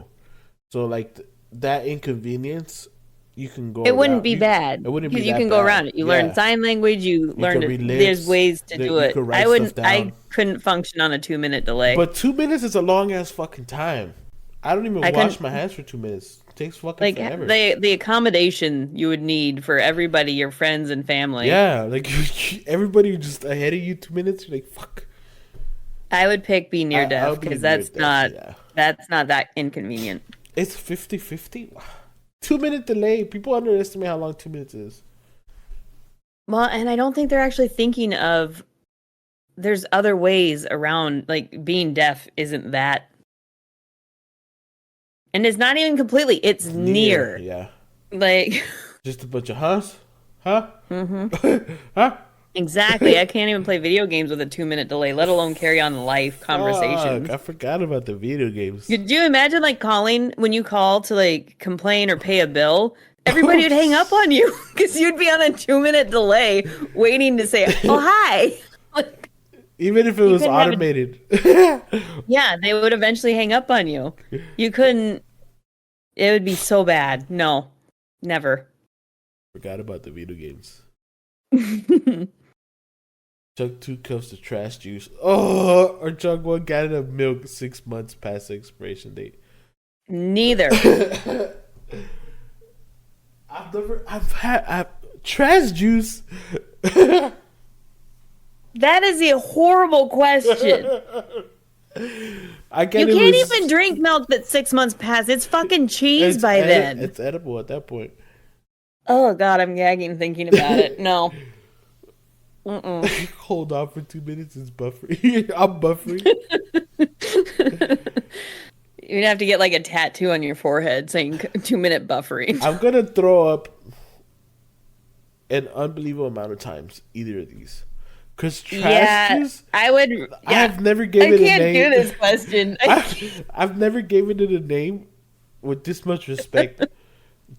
So like that inconvenience, you can go. It wouldn't around. be bad. It wouldn't be because you that can go bad. around it. You Yeah. learn sign language. You learn. can read There's lips, ways to that do you it. could write I wouldn't. stuff I down. couldn't function on a 2-minute delay. But 2 minutes is a long ass fucking time. I don't even I wash couldn't- my hands for 2 minutes. It takes fucking like forever. the accommodation you would need for everybody, your friends and family. Yeah, like everybody just ahead of you 2 minutes. You're like, fuck. I would pick be near I'll deaf be because near that's death, not yeah. that's not that inconvenient. It's 50-50. 2 minute delay. People underestimate how long 2 minutes is. Well, and I don't think they're actually thinking of there's other ways around, like, being deaf isn't that. And it's not even completely, it's near. Yeah. Like, Just a bunch of huhs? Huh? mm-hmm. Huh? Exactly. I can't even play video games with a 2-minute delay, let alone carry on life conversations. Fuck, I forgot about the video games. Could you imagine, like, calling when you call to, like, complain or pay a bill? Everybody would hang up on you because you'd be on a 2-minute delay waiting to say, "Oh, hi." Like, Even if it was automated. yeah, they would eventually hang up on you. You couldn't. It would be so bad. No, never. Forgot about the video games. Chug 2 cups of trash juice. Oh, or chug 1 gallon of milk 6 months past the expiration date. Neither. I've had trash juice. That is a horrible question. I You can't even drink milk that's 6 months past. It's fucking cheese by then. It's edible at that point. Oh God, I'm gagging thinking about it. No. Hold on for 2 minutes. It's buffering. I'm buffering. You'd have to get like a tattoo on your forehead saying 2-minute buffering. I'm gonna throw up an unbelievable amount of times either of these. Cause trash juice, I would. Yeah, I've never given it a name. I can't do this question. I've never given it a name with this much respect.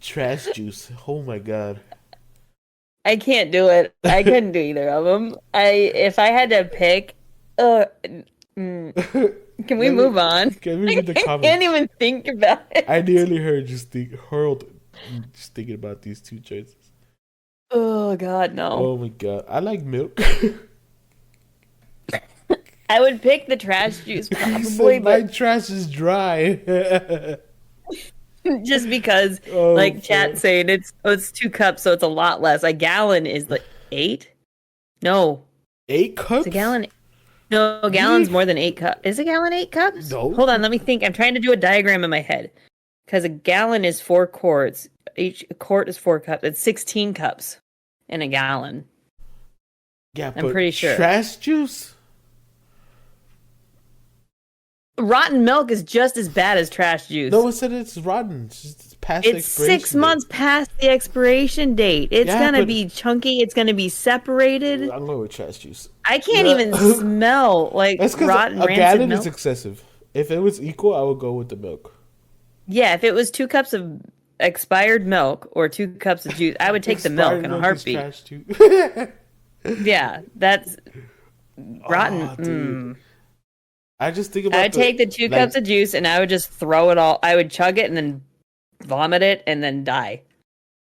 Trash juice. Oh my God. I can't do it. I couldn't do either of them. If I had to pick, can we move on? Can we read the comments? I can't even think about it. I nearly heard just thinking about these two choices. Oh God, no. Oh my God. I like milk. I would pick the trash juice probably, my but trash is dry. just because, like chat saying it's 2 cups, so it's a lot less. A gallon is like 8? No. 8 cups? It's a gallon. No, a gallon's more than 8 cups. Is a gallon 8 cups? No. Hold on, let me think. I'm trying to do a diagram in my head. Because a gallon is 4 quarts. Each quart is 4 cups. It's 16 cups in a gallon. Yeah, I'm pretty sure. Trash juice? Rotten milk is just as bad as trash juice. No one said it's rotten. It's past the expiration 6 months past the expiration date. It's going to be chunky. It's going to be separated. I'm going with trash juice. I can't even smell like rotten, a rancid gallon milk. is excessive. If it was equal, I would go with the milk. Yeah, if it was 2 cups of expired milk or 2 cups of juice, I would take the milk in a heartbeat. Trash too. Yeah, that's rotten. I just think about I would take the 2 cups of juice and I would just throw it all. I would chug it and then vomit it and then die.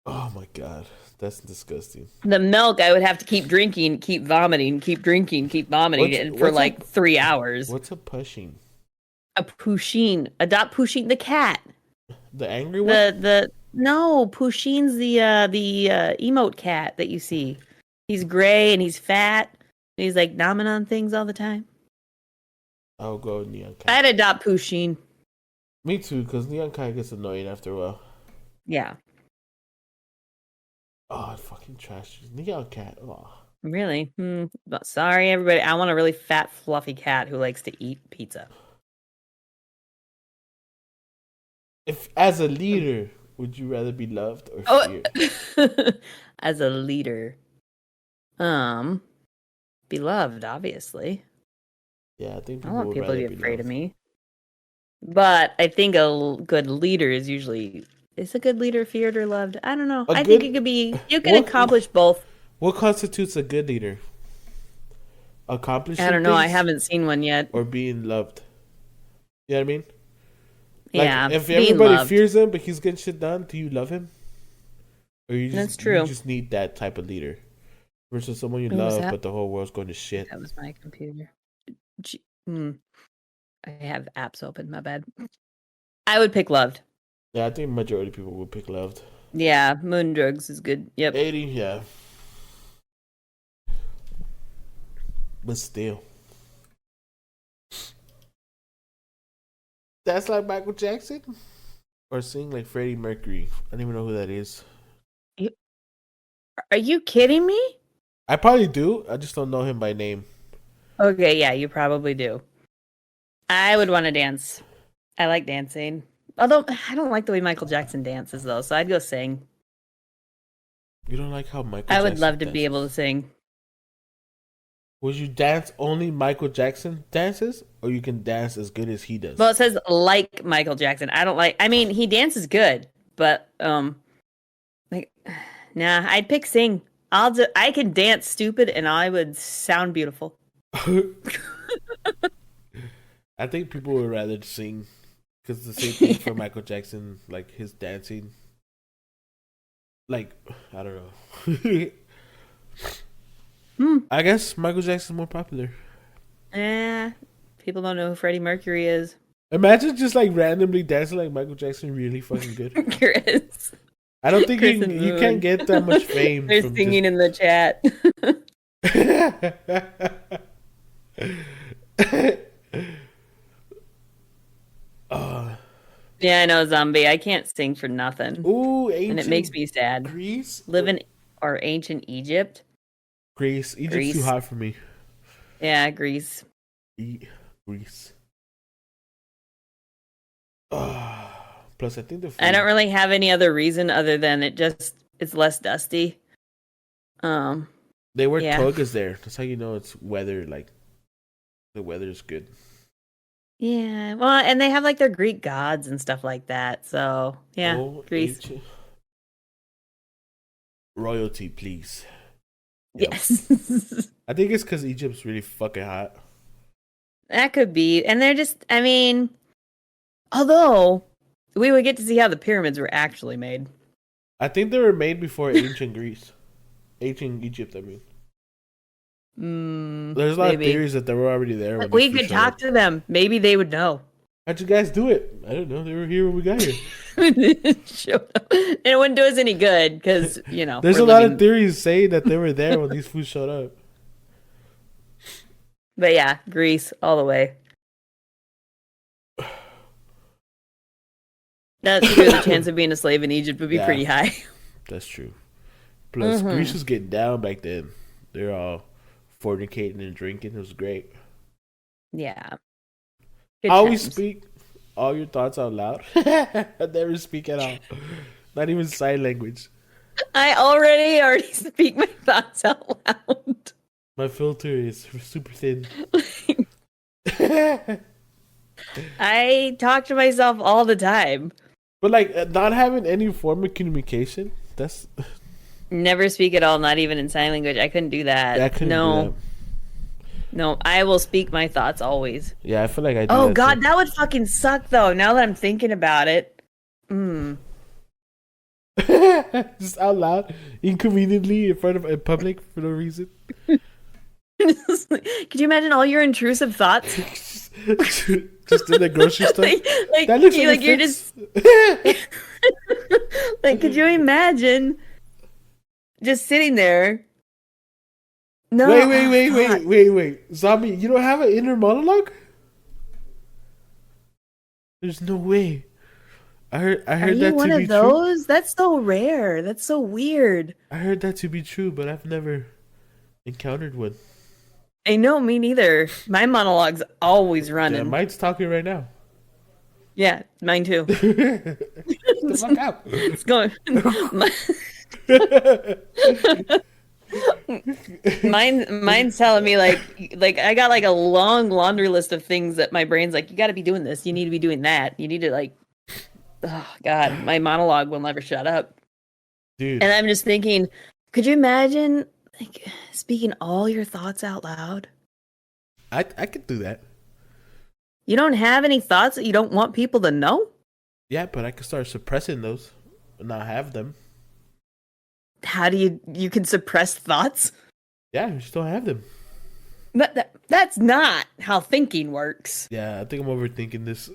Oh my God, that's disgusting. The milk I would have to keep drinking, keep vomiting, keep drinking, keep vomiting for like 3 hours. What's a pushing? A Pusheen. Adopt Pusheen the cat. The angry one? No, Pusheen's the emote cat that you see. He's gray and he's fat. And he's like nomming on things all the time. I'll go with Neon Kai. I'd adopt Pusheen. Me too, because Neon Kai gets annoying after a while. Yeah. Oh, fucking trash. Neon Cat. Oh. Really? But sorry, everybody. I want a really fat, fluffy cat who likes to eat pizza. If, as a leader, would you rather be loved or feared? As a leader. Beloved, obviously. Yeah, I think I want people to be afraid loved. of me. But I think a good leader is usually... Is a good leader feared or loved? I don't know. I think it could be... You can accomplish both. What constitutes a good leader? Accomplishing I don't know. I things haven't seen one yet. or being loved? You know what I mean? Yeah, if being everybody loved. fears him, but he's getting shit done, do you love him? Or That's true. You just need that type of leader versus someone you What was love, that? but the whole world's going to shit. That was my computer. I have apps open. My bad. I would pick loved. Yeah, I think majority of people would pick loved. Yeah, moon drugs is good. Yep. 80, yeah. But still. That's like Michael Jackson? Or sing like Freddie Mercury. I don't even know who that is. Are you kidding me? I probably do. I just don't know him by name. Okay, yeah, you probably do. I would want to dance. I like dancing. Although I don't like the way Michael Jackson dances though, so I'd go sing. You don't like how Michael I would Jackson love to be able to dances? sing. Would you dance only Michael Jackson dances, or you can dance as good as he Well, does? it says like Michael Jackson. I don't like. I mean, he dances good, but like, nah. I'd pick sing. I can dance stupid, and I would sound beautiful. I think people would rather sing because the same thing for Michael Jackson, like his dancing. Like I don't know. Hmm. I guess Michael Jackson's more popular. People don't know who Freddie Mercury is. Imagine just like randomly dancing like Michael Jackson, really fucking good. Chris. I don't think Chris and you can't Moon. get that much fame They're from just. singing in the chat. uh, Yeah, I know, zombie. I can't sing for nothing. ooh, And it makes ancient me sad. Greece. Live in or ancient Egypt. Greece. Egypt's too Greece. hot for me. Yeah, Greece. Greece. Plus, I think the I don't food. really have any other reason other than it's less dusty. They wear Yeah. togas there. That's how you know it's weather. Like the weather's good. Yeah. Well, and they have like their Greek gods and stuff like that. So, yeah, Oh, Greece. ancient royalty, please. Yep. Yes. I think it's because Egypt's really fucking hot. That could be. And they're just, I mean, although we would get to see how the pyramids were actually made. I think they were made before ancient Greece, ancient Egypt. I mean, there's a lot of Maybe. theories that they were already there when We these food could showed talk up. to them. Maybe they would know. How'd you guys do it? I don't know. They were here when we got here. Showed up. And it wouldn't do us any good because, There's we're a lot of living. theories saying that they were there when these foods showed up. But yeah, Greece all the way. That's true. The chance of being a slave in Egypt would be Yeah. pretty high. That's true. Plus, Greece was getting down back then. They're all fornicating and drinking. It was great. Yeah. Good Always times. speak all your thoughts out loud. I never speak at all. Not even sign language. I already speak my thoughts out loud. My filter is super thin. I talk to myself all the time. But like not having any form of communication, that's Never speak at all, not even in sign language. I couldn't do that. I couldn't no. do that. No, I will speak my thoughts always. Yeah, I feel like I do. Oh that god, too. that would fucking suck though, now that I'm thinking about it. Just out loud, inconveniently in public for no reason. Could you imagine all your intrusive thoughts? Just in the grocery store. like That looks like, you're just like, could you imagine just sitting there? No. Wait. Zombie, you don't have an inner monologue? There's no way. I heard Are you that one to be of true. those? That's so rare. That's so weird. I heard that to be true, but I've never encountered one. I know, me neither. My monologue's always Yeah, running. mine's talking right now. Yeah, mine too. The fuck up. It's going. Mine's telling me like I got like a long laundry list of things that my brain's like, you got to be doing this. You need to be doing that. You need to like. Oh God, my monologue will never shut up. Dude. And I'm just thinking, could you imagine like speaking all your thoughts out loud? I could do that. You don't have any thoughts that you don't want people to know? Yeah, but I could start suppressing those and not have them. How do you can suppress thoughts? Yeah, you just don't have them. That's not how thinking works. Yeah, I think I'm overthinking this.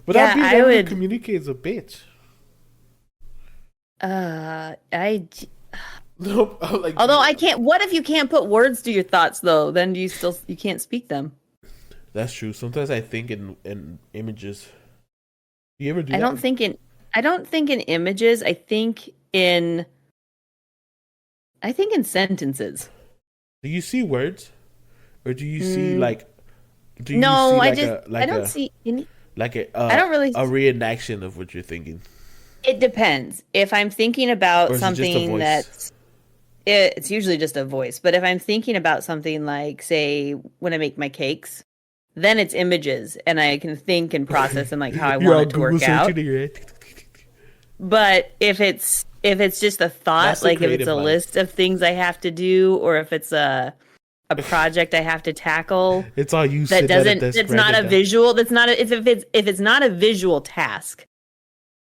But Yeah, being I able would. to communicate is a bitch. I. Nope. I'm like, Although I can't. What if you can't put words to your thoughts though? Then you can't speak them. that's true. Sometimes I think in images. Do you ever do I that? don't think in images. I think in sentences. Do you see words, or do you see Mm, like? Do you no, see I like just a I don't see any. like I don't really. a reenaction of what you're thinking, It depends. If I'm thinking about or is it just a something voice? it's usually just a voice. But if I'm thinking about something like, say, when I make my cakes, then it's images, and I can think and process and like how I You're want all it to Google work out. searching in your head. But if it's just a thought, That's the like if it's creative a mind. list of things I have to do, or if it's a project I have to tackle It's all you that sitting at a doesn't desk it's not writing a it down. visual, that's not a, if it's not a visual task,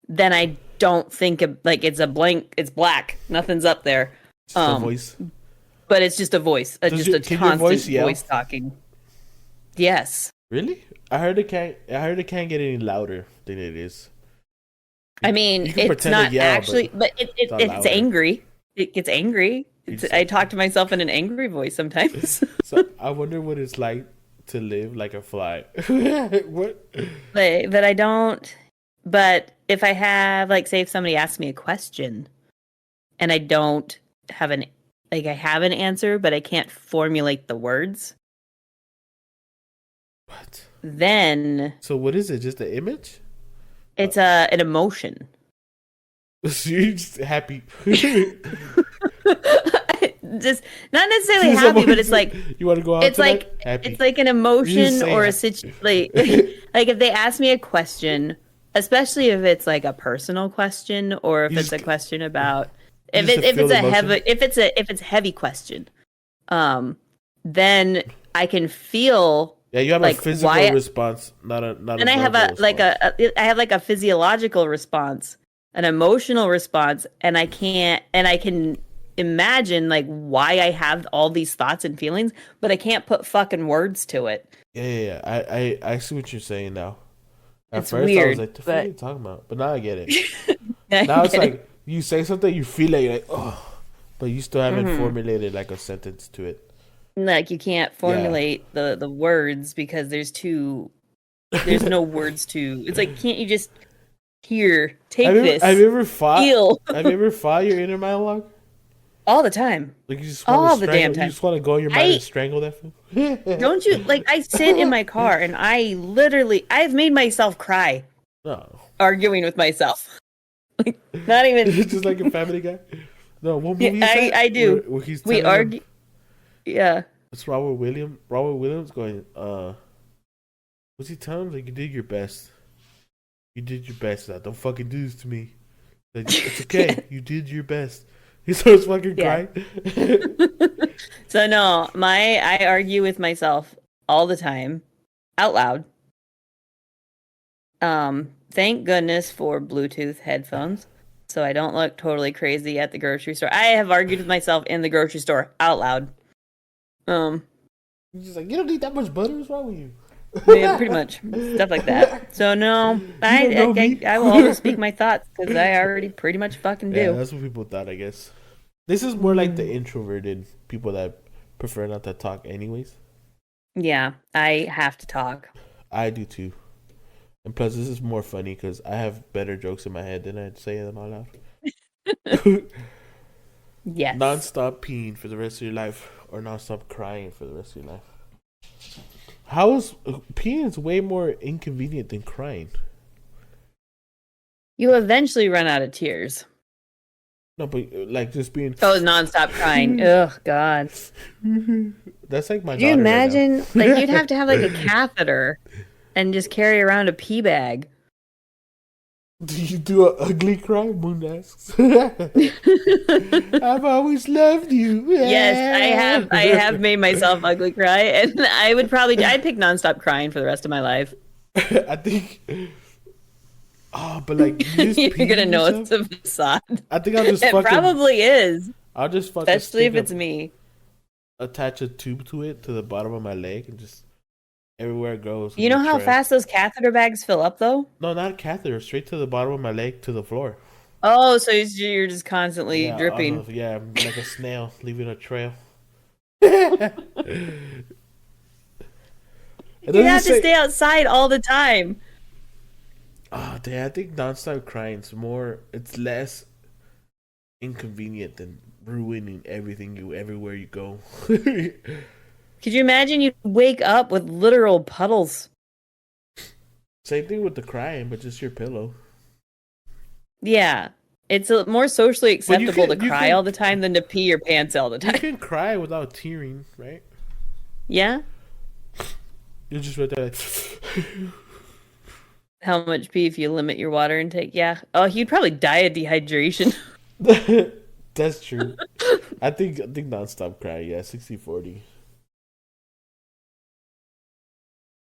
then I don't think of, like, it's a blank, it's black, nothing's up there. Just a Um, voice. but it's just a voice, just a Can your voice constant yell? voice talking. Yes. Really? I heard it can't. I heard it can't get any louder than it is. I mean, You can it's pretend to not yell, actually, but it's not it's louder. angry. It gets angry. You It's, just I like- talk to myself in an angry voice sometimes. So I wonder what it's like to live like a fly. What? But I don't. But if I have, like, say, if somebody asks me a question and I don't have I have an answer, but I can't formulate the words, What? then So what is it? Just an image? it's an emotion. So you're just happy. Just not necessarily happy, but it's like you want to go out. it's tonight? like Happy. it's like an You emotion say or a happy. situation. Like if they ask me a question, especially if it's like a personal question, or if You it's a just- question about you if just if feel it's a emotion? heavy if it's a heavy question, then I can feel, Yeah, you have like, a physical why- response, not a and I have verbal response. I have like a physiological response, an emotional response, and I can imagine, like, why I have all these thoughts and feelings, but I can't put fucking words to it. Yeah. I see what you're saying now. At It's first I was weird, like, the fuck but- are you talking about? But now I get it. Now it's like you say something, you feel like you're like, oh, but you still haven't Mm-hmm. formulated like a sentence to it. like, you can't formulate the words because there's no words to. It's like, can't you just take this, Have you ever fought? feel Have you ever fought your inner monologue? all the time? Like you just All want the to damn strangle. time. You just want to go in your mind I- and strangle that fool. Don't you, like, I sit in my car and I've made myself cry No, arguing with myself. Like, not even. just like a Family Guy. No, what movie Yeah, is that? I do. Where he's We telling him- argue. Yeah. It's Robert Williams going. What's he telling him? Like, you did your best. You did your best. Like, don't fucking do this to me. Like, it's okay. You did your best. He starts fucking Yeah. crying. So no, I argue with myself all the time, out loud. Thank goodness for Bluetooth headphones, so I don't look totally crazy at the grocery store. I have argued with myself in the grocery store out loud. He's just like, you don't need that much butter. What's wrong with you? Yeah, pretty much stuff like that. So no, don't know me. I will always speak my thoughts because I already pretty much fucking Yeah, do. that's what people thought, I guess. This is more like the introverted people that prefer not to talk anyways. Yeah, I have to talk. I do too. And plus, this is more funny because I have better jokes in my head than I'd say them out loud. Yes. Non-stop peeing for the rest of your life or non-stop crying for the rest of your life. How is peeing is way more inconvenient than crying? You eventually run out of tears. No, but like just being. Oh, nonstop crying. Ugh, God. That's like my. Could you daughter right now. imagine? Like, you'd have to have, like, a catheter and just carry around a pee bag. Do you do an ugly cry? Moon asks. I've always loved you. Yes, I have made myself ugly cry, and I'd pick nonstop crying for the rest of my life. I think. Oh, but like you just You're pee gonna know yourself? it's a facade. I think I'll just It fucking. probably is, I'll just fucking. especially if stick it's me. attach a tube to it to the bottom of my leg and just everywhere it goes. You know on the how tray. fast those catheter bags fill up, though? No, not a catheter. Straight to the bottom of my leg to the floor. Oh, so you're just constantly Yeah, dripping. yeah, I'm like a snail leaving a trail. You have to stay outside all the time. Oh, damn, I think nonstop crying is more. It's less inconvenient than ruining everywhere you go. Could you imagine you wake up with literal puddles? Same thing with the crying, but just your pillow. Yeah. It's more socially acceptable to cry all the time than to pee your pants all the time. You can cry without tearing, right? Yeah? You just right there like... How much pee if you limit your water intake? Yeah. Oh, you'd probably die of dehydration. That's true. I think nonstop crying, yeah, 60-40.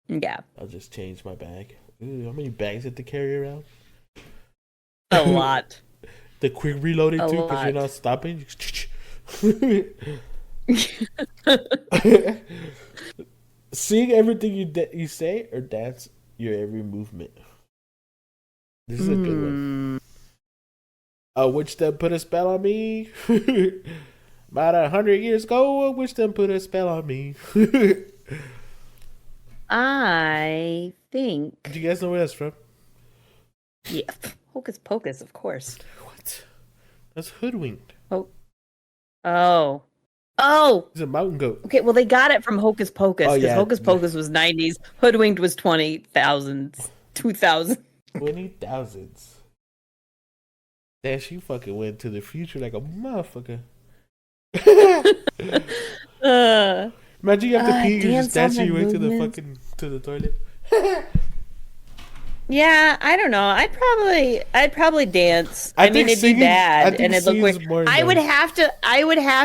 Yeah. I'll just change my bag. Ooh, how many bags you have to carry around? A lot. The quick reloading too, because you're not stopping. Seeing everything you say or dance your every movement. This is a good one. Which then put a spell on me? About 100 years ago, which then put a spell on me? I think. Do you guys know where that's from? Yeah. Hocus Pocus, of course. What? That's Hoodwinked. Oh. He's a mountain goat. Okay, well, they got it from Hocus Pocus. Oh, Because yeah. Hocus Pocus was 90s. Hoodwinked was 20,000s. 2000. 20,000s. Damn, she fucking went to the future like a motherfucker. Imagine you have to pee, you're just dancing your way to the toilet. Yeah, I don't know. I'd probably dance. I mean, it'd be bad and it'd look weird. I would have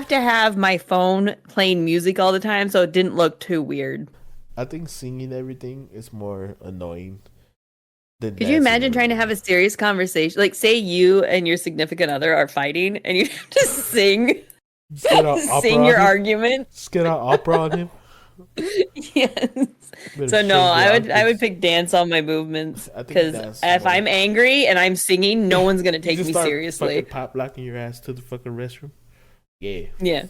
to have my phone playing music all the time so it didn't look too weird. I think singing everything is more annoying than Could you imagine trying to have a serious conversation? Like, say you and your significant other are fighting and you have to sing your argument. Just get out opera on him. Yes. So no, I would pick dance on my movements because if I'm angry and I'm singing, no one's gonna take me seriously. Pop locking your ass to the fucking restroom. Yeah,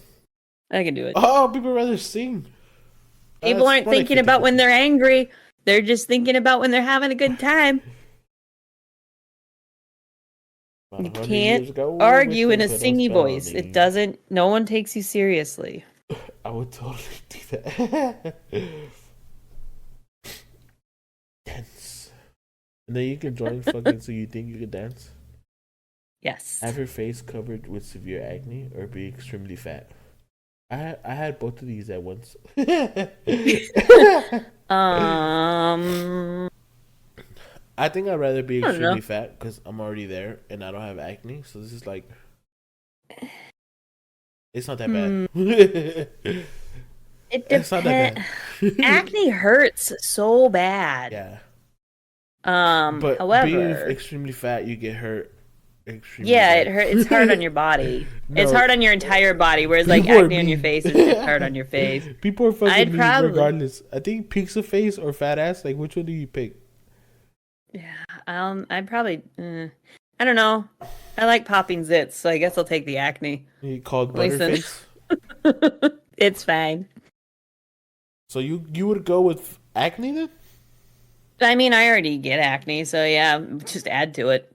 I can do it. Oh, people rather sing. People aren't thinking about when they're angry; they're just thinking about when they're having a good time. You can't argue in a singy voice. It doesn't. No one takes you seriously. I would totally do that. Dance. And then you can join fucking so you think you can dance. Yes. Have your face covered with severe acne or be extremely fat. I had both of these at once. I think I'd rather be extremely fat because I'm already there and I don't have acne. So this is like... It's not that bad. It depends. Not that bad. Acne hurts so bad. Yeah. But however, being extremely fat, you get hurt. Extremely bad. It hurt. It's hard on your body. No, it's hard on your entire body. Whereas like acne on your face is just hard on your face. People are fucking mean regardless. I think pizza face or fat ass. Like, which one do you pick? Yeah. I'd probably. I don't know. I like popping zits, so I guess I'll take the acne. You called butterface? It's fine. So you would go with acne then? I mean, I already get acne, so yeah, just add to it.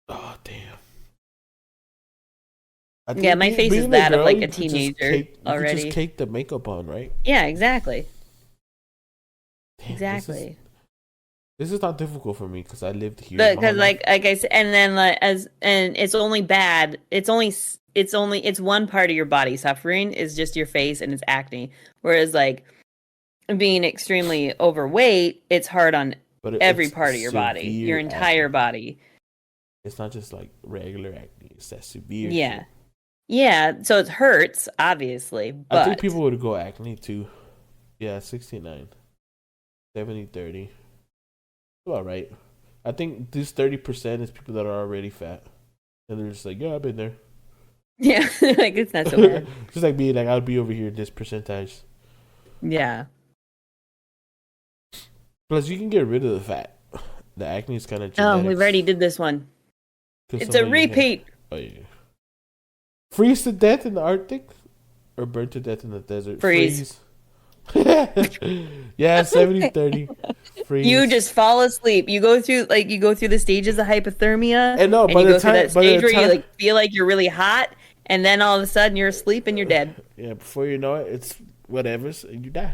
Oh, damn. Yeah, my face is that of like a teenager already. You just cake the makeup on, right? Yeah, exactly. Damn, exactly. This is not difficult for me because I lived here. Because like I said, and then it's only bad. It's one part of your body suffering is just your face and it's acne. Whereas like being extremely overweight, it's hard on every part of your body, your entire body. It's not just like regular acne; it's that severe. Yeah, yeah. So it hurts, obviously. But I think people would go acne too. Yeah, 69, 70-30. All right. I think this 30% is people that are already fat, and they're just like, "Yeah, I've been there." Yeah, like it's not so bad. Just like being like, "I'll be over here in this percentage." Yeah. Plus, you can get rid of the fat. The acne is kind of. Oh, we've already did this one. It's a repeat. Oh yeah. Freeze to death in the Arctic, or burn to death in the desert. Freeze. Yeah, 70-30. Freeze. You just fall asleep. You go through the stages of hypothermia, and no, you go through that stage where you like feel like you're really hot, and then all of a sudden you're asleep and you're dead. Yeah, before you know it, it's whatever's and you die.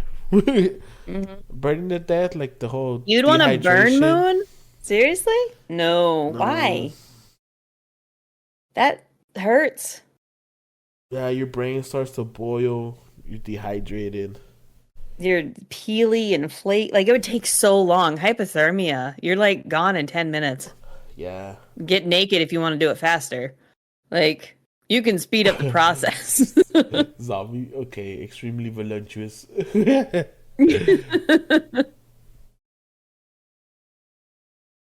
Burning to death, like the whole. You'd want to burn dehydration. Moon? Seriously? No. Why? That hurts. Yeah, your brain starts to boil. You're dehydrated. You're peely and like it would take so long. Hypothermia. You're like gone in 10 minutes. Yeah. Get naked if you want to do it faster. Like you can speed up the process. Zombie. Okay, extremely voluptuous.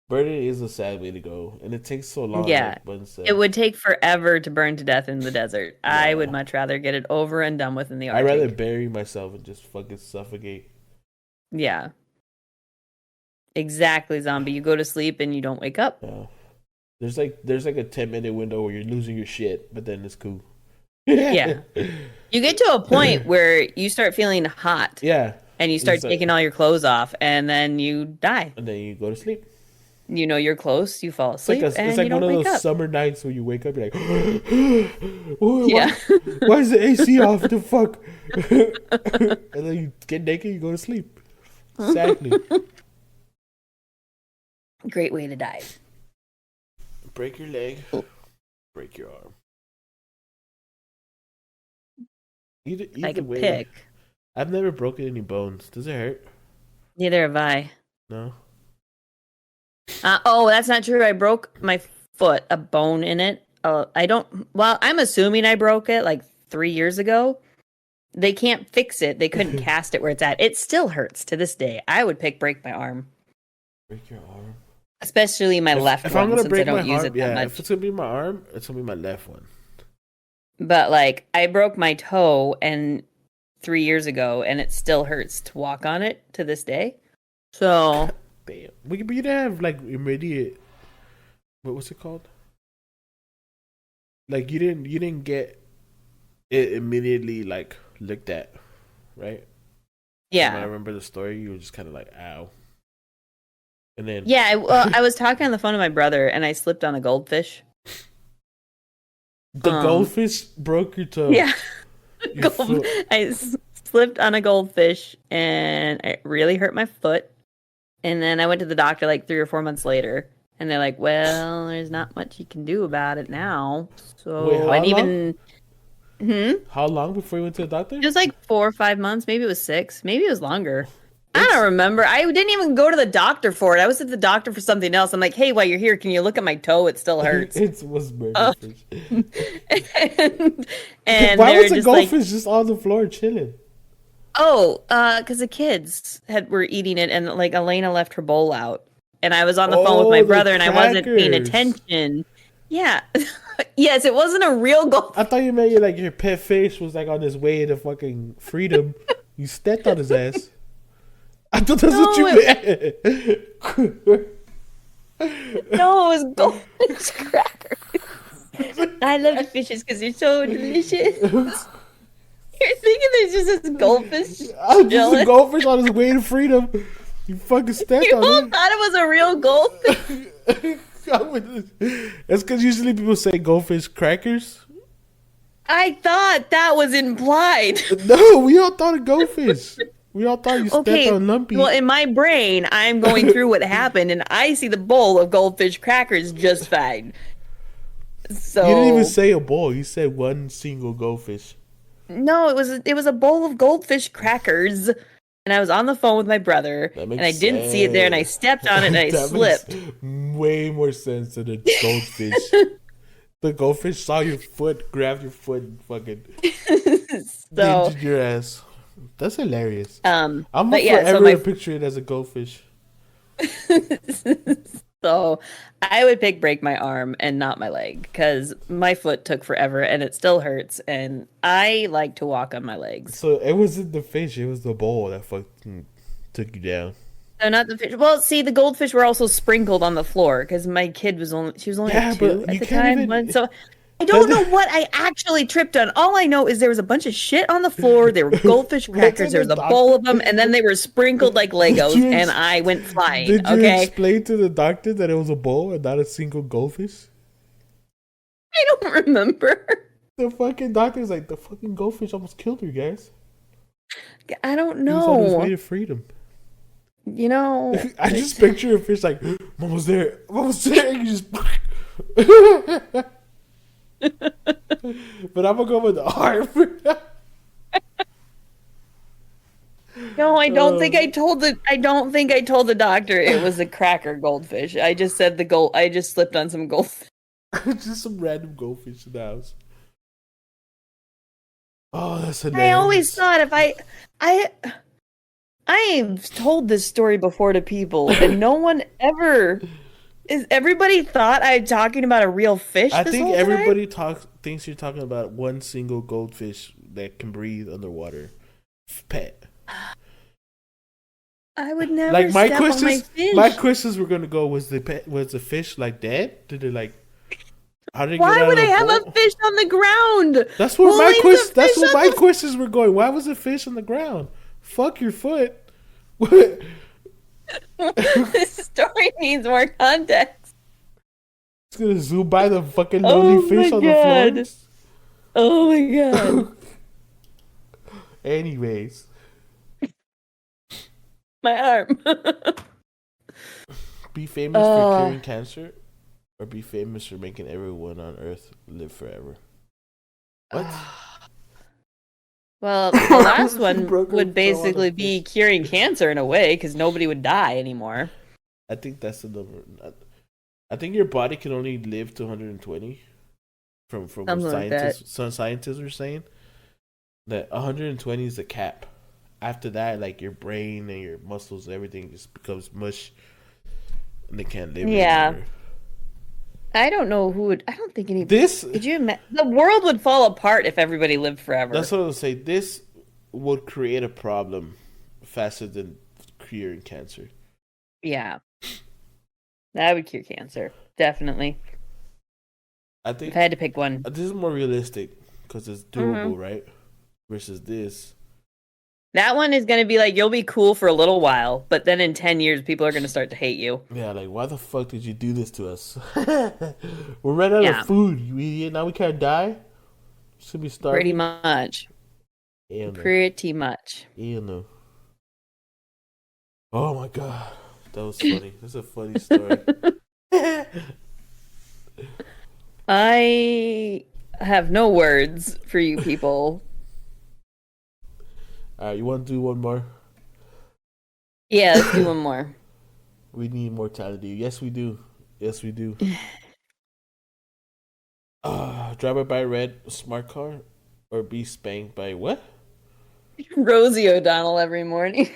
Burning is a sad way to go, and it takes so long. Yeah, like Bunz said. it would take forever to burn to death in the desert. I would much rather get it over and done with in the I'd Arctic. rather bury myself and just fucking suffocate. Yeah. Exactly, zombie. You go to sleep and you don't wake up. Yeah. There's like a 10-minute window where you're losing your shit, but then it's cool. Yeah. You get to a point where you start feeling hot. Yeah. And you start taking all your clothes off, and then you die. And then you go to sleep. You know you're close, you fall asleep, and it's like you don't one of wake those up. summer nights where you wake up, you're like, Yeah. why is the AC off? The fuck? And then you get naked, you go to sleep. Exactly. Great way to die. Break your leg, break your arm. Either Like a way, pick. I've never broken any bones. Does it hurt? Neither have I. No. Oh, that's not true. I broke my foot, a bone in it. I'm assuming I broke it like 3 years ago. They can't fix it. They couldn't cast it where it's at. It still hurts to this day. I would break my arm. Break your arm? Especially my left if one, I'm gonna since break I don't my use arm, it that much. if it's gonna be my arm, it's gonna be my left one. But like, I broke my toe 3 years ago, and it still hurts to walk on it to this day. So, damn, but you didn't have like immediate. What's it called? Like you didn't get it immediately like looked at, right? yeah. When I remember the story, you were just kind of like, ow. And then Yeah, I was talking on the phone to my brother, and I slipped on a goldfish. the goldfish broke your toe. Yeah. Your foot. I slipped on a goldfish, and it really hurt my foot. And then I went to the doctor like 3 or 4 months later, and they're like, well, there's not much you can do about it now. So, Wait, how long before you went to the doctor? It was like 4 or 5 months. Maybe it was 6. Maybe it was longer. I don't remember. I didn't even go to the doctor for it. I was at the doctor for something else. I'm like, hey, while you're here, can you look at my toe? It still hurts. It was murderfish. and Why they was were the just like, goldfish just on the floor chilling? oh, because the kids were eating it, and like Elena left her bowl out, and I was on the phone with my the brother, and I wasn't paying crackers. attention. Yeah, yes, it wasn't a real goldfish. I thought you meant your pet fish was like on his way to fucking freedom. You stepped on his ass. I thought that's what you meant. No, it was goldfish crackers. I love the fishes because they're so delicious. You're thinking there's just this goldfish I was just a chilling? goldfish on his way to freedom. You fucking stepped You on all it. thought it was a real goldfish? That's because usually people say goldfish crackers. I thought that was implied. No, we all thought of goldfish. We all thought you stepped on Lumpy. Well, in my brain, I'm going through what happened, and I see the bowl of goldfish crackers just fine. So You didn't even say a bowl. You said one single goldfish. no, it was a bowl of goldfish crackers, and I was on the phone with my brother, That and makes I didn't see it there, and I stepped on it, and I That slipped. makes way more sense than a goldfish. The goldfish saw your foot, grabbed your foot, and fucking So, injured your ass. That's hilarious. but I'm yeah, so forever picture it as a goldfish. So I would break my arm and not my leg because my foot took forever and it still hurts. And I like to walk on my legs. So it wasn't the fish; it was the bowl that fucking took you down. So not the fish. Well, see, the goldfish were also sprinkled on the floor because my kid was only Yeah, like 2 but at you the can't time. So I don't know what I actually tripped on. All I know is there was a bunch of shit on the floor. There were goldfish crackers. There was a bowl of them, and then they were sprinkled like Legos, and I went flying. Did you Okay, explain to the doctor that it was a bowl and not a single goldfish? I don't remember. The fucking doctor's like, the fucking goldfish almost killed her, guys. I don't He was on his way know. to freedom. You know, I just picture a fish like, Mama's there. Mama's there. You just. But I'm gonna go with the arm. no, I don't think I told the doctor it was a cracker goldfish. I just said I just slipped on some goldfish. Just some random goldfish in the house. Oh, that's hilarious. I always thought I've told this story before to people, and no one ever is. Everybody thought I'm talking about a real fish. I this think whole everybody time? thinks you're talking about one single goldfish that can breathe underwater. Pet. I would never Like my step on my questions. fish. My questions were gonna go: was the fish like dead? Did it like? How did it get Why out would of I the have boat? a fish on the ground? That's where Who my leaves a questions. That's fish where on my the- questions were going. Why was the fish on the ground? Fuck your foot. What? This story needs more context. It's gonna zoom by the fucking lonely fish on the floor. Oh my god. Anyways, My arm. be famous for curing cancer, or be famous for making everyone on Earth live forever. What? Well, the last one Broke would her basically jaw on a be fish. curing cancer in a way, because nobody would die anymore. I think that's the number. I think your body can only live to 120. From what Something like that. some scientists were saying that 120 is the cap. After that, like your brain and your muscles, everything just becomes mush, and they can't live Yeah. anymore. I don't know who would. I don't think any. This Could you imagine? The world would fall apart if everybody lived forever. That's what I would say. This would create a problem faster than curing cancer. Yeah. That would cure cancer. Definitely. I think If I had to pick one. this is more realistic because it's doable, right? Versus this. That one is going to be like, you'll be cool for a little while, but then in 10 years, people are going to start to hate you. Yeah, like, why the fuck did you do this to us? We're running out Yeah. of food, you idiot. Now we can't die? Should be starving? Pretty much. Hell no. Pretty much. Hell no. Oh my god. That was funny. That's a funny story. I have no words for you people. Alright, you want to do one more? Yeah, let's do one more. We need mortality. Yes, we do. Yes, we do. Drive a by red smart car or be spanked by what? Rosie O'Donnell every morning.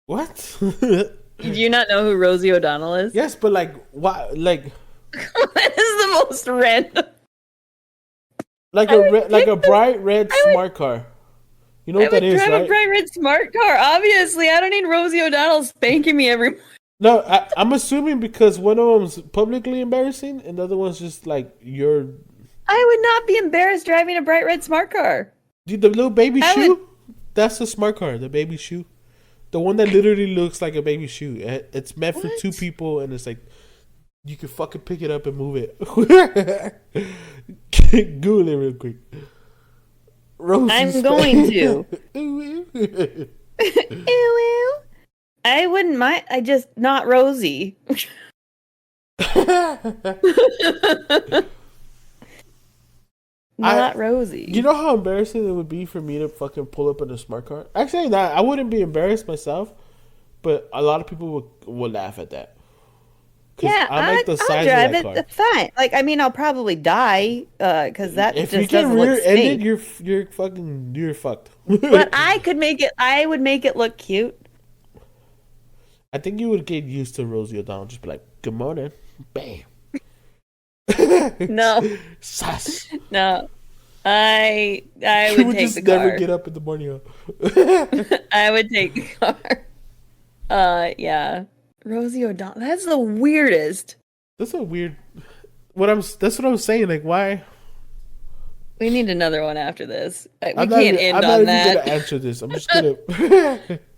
What? Do you not know who Rosie O'Donnell is? Yes, but like, why? Like, That is the most random. like a bright red smart car. You know I what would that is, drive right? a bright red smart car. Obviously, I don't need Rosie O'Donnell spanking me every morning. No, I'm assuming because one of them's publicly embarrassing and the other one's just like your I would not be embarrassed driving a bright red smart car. the little baby I shoe. That's the smart car, the baby shoe, the one that literally looks like a baby shoe. It's meant for What? 2 people, and it's like you can fucking pick it up and move it. Google it real quick. Rosie's I'm going to. Ooh. Ew, ew. I wouldn't mind. I just not Rosie. Not Rosie. You know how embarrassing it would be for me to fucking pull up in a smart car? Actually, not. I wouldn't be embarrassed myself, but a lot of people would laugh at that. 'Cause yeah, I like the I'll size drive of that it. car. That's fine. Like, I mean, I'll probably die because that If just you can doesn't look rear end it, safe. you're fucked. But I could make it. I would make it look cute. I think you would get used to Rosie O'Donnell. Just be like, "Good morning," bam. No, Sus. no. I You would would take just the car. never get up in the morning. I would take the car. Yeah. Rosie O'Donnell. That's the weirdest. That's a weird. That's what I was saying. Like, why? We need another one after this. We I'm can't end not on even that. gonna answer this. I'm just gonna.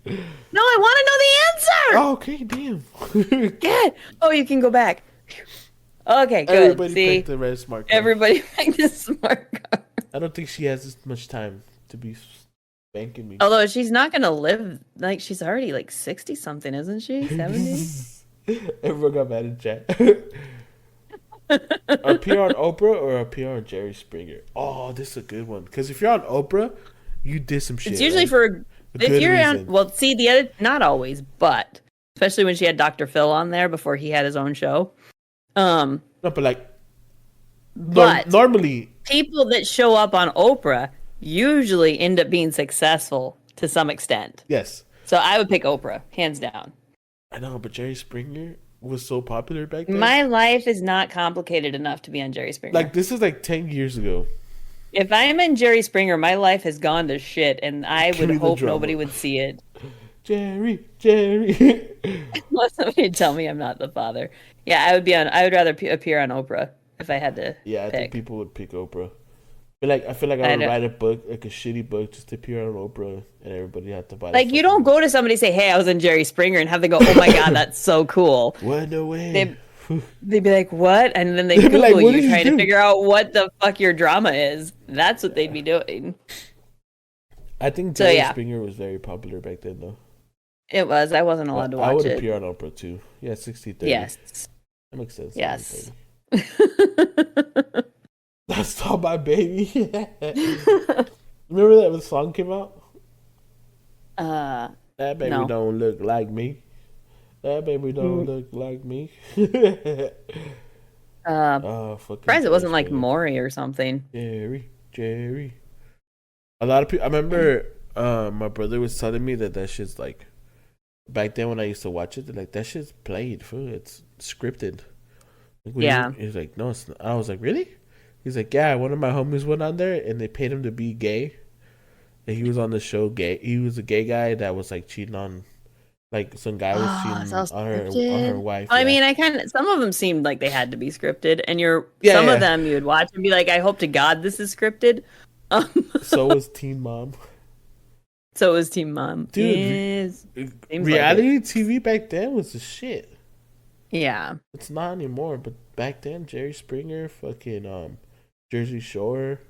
No, I want to know the answer. Oh, okay, damn. Good. Oh, you can go back. Okay, good. Everybody See, picked the red smart car. everybody picked the smart car. I don't think she has this much time to be spanking me. Although she's not gonna live like she's already like 60 something, isn't she? 70? Everyone got mad in chat. Appear on Oprah or appear on Jerry Springer? Oh, this is a good one. Because if you're on Oprah, you did some shit. It's usually right? for if you're reason. on. Well, see the other, not always, but especially when she had Dr. Phil on there before he had his own show. No, but like, but normally people that show up on Oprah usually end up being successful to some extent. yes. So I would pick Oprah, hands down. I know, but Jerry Springer was so popular back then. My life is not complicated enough to be on Jerry Springer. Like, this is like 10 years ago. If I'm in Jerry Springer, my life has gone to shit, and I Give would me the hope drama. nobody would see it. Jerry. Unless somebody tell me I'm not the father. Yeah, I would rather appear on Oprah if I had to. Yeah, I pick. think people would pick Oprah. But like, I feel like I would write a book, like a shitty book, just to appear on Oprah, and everybody had to buy. Like, you don't go to somebody and say, "Hey, I was in Jerry Springer," and have them go, "Oh my god, that's so cool." What? No way. They'd be like, "What?" And then they'd They'd be Google like, "What did you you trying do?" to figure out what the fuck your drama is. That's what they'd be doing. I think So, Jerry yeah. Springer was very popular back then, though. It was. I wasn't allowed to watch I would it. appear on Oprah too. Yeah, 60-30. Yes. That makes sense. Yes. 60-30. That's all my baby. Remember that when the song came out? That baby No. don't look like me. That baby don't look like me. Oh, fucking Surprised it wasn't Jerry like Springer. Maury or something. Jerry. A lot of people. I remember my brother was telling me that shit's like. Back then when I used to watch it, they're like, that shit's played, fool. It's scripted. Like, Yeah. He's like, no, it's not. I was like, really? He's like, yeah, one of my homies went on there and they paid him to be gay. And he was on the show gay. He was a gay guy that was like cheating on, like some guy was cheating on her wife. I yeah. mean, some of them seemed like they had to be scripted, and Yeah, some yeah. of them you would watch and be like, I hope to God this is scripted. So was Teen Mom. So was Teen Mom. Dude, Yes. Seems like reality TV back then was the shit. Yeah. It's not anymore, but back then, Jerry Springer, fucking Jersey Shore, I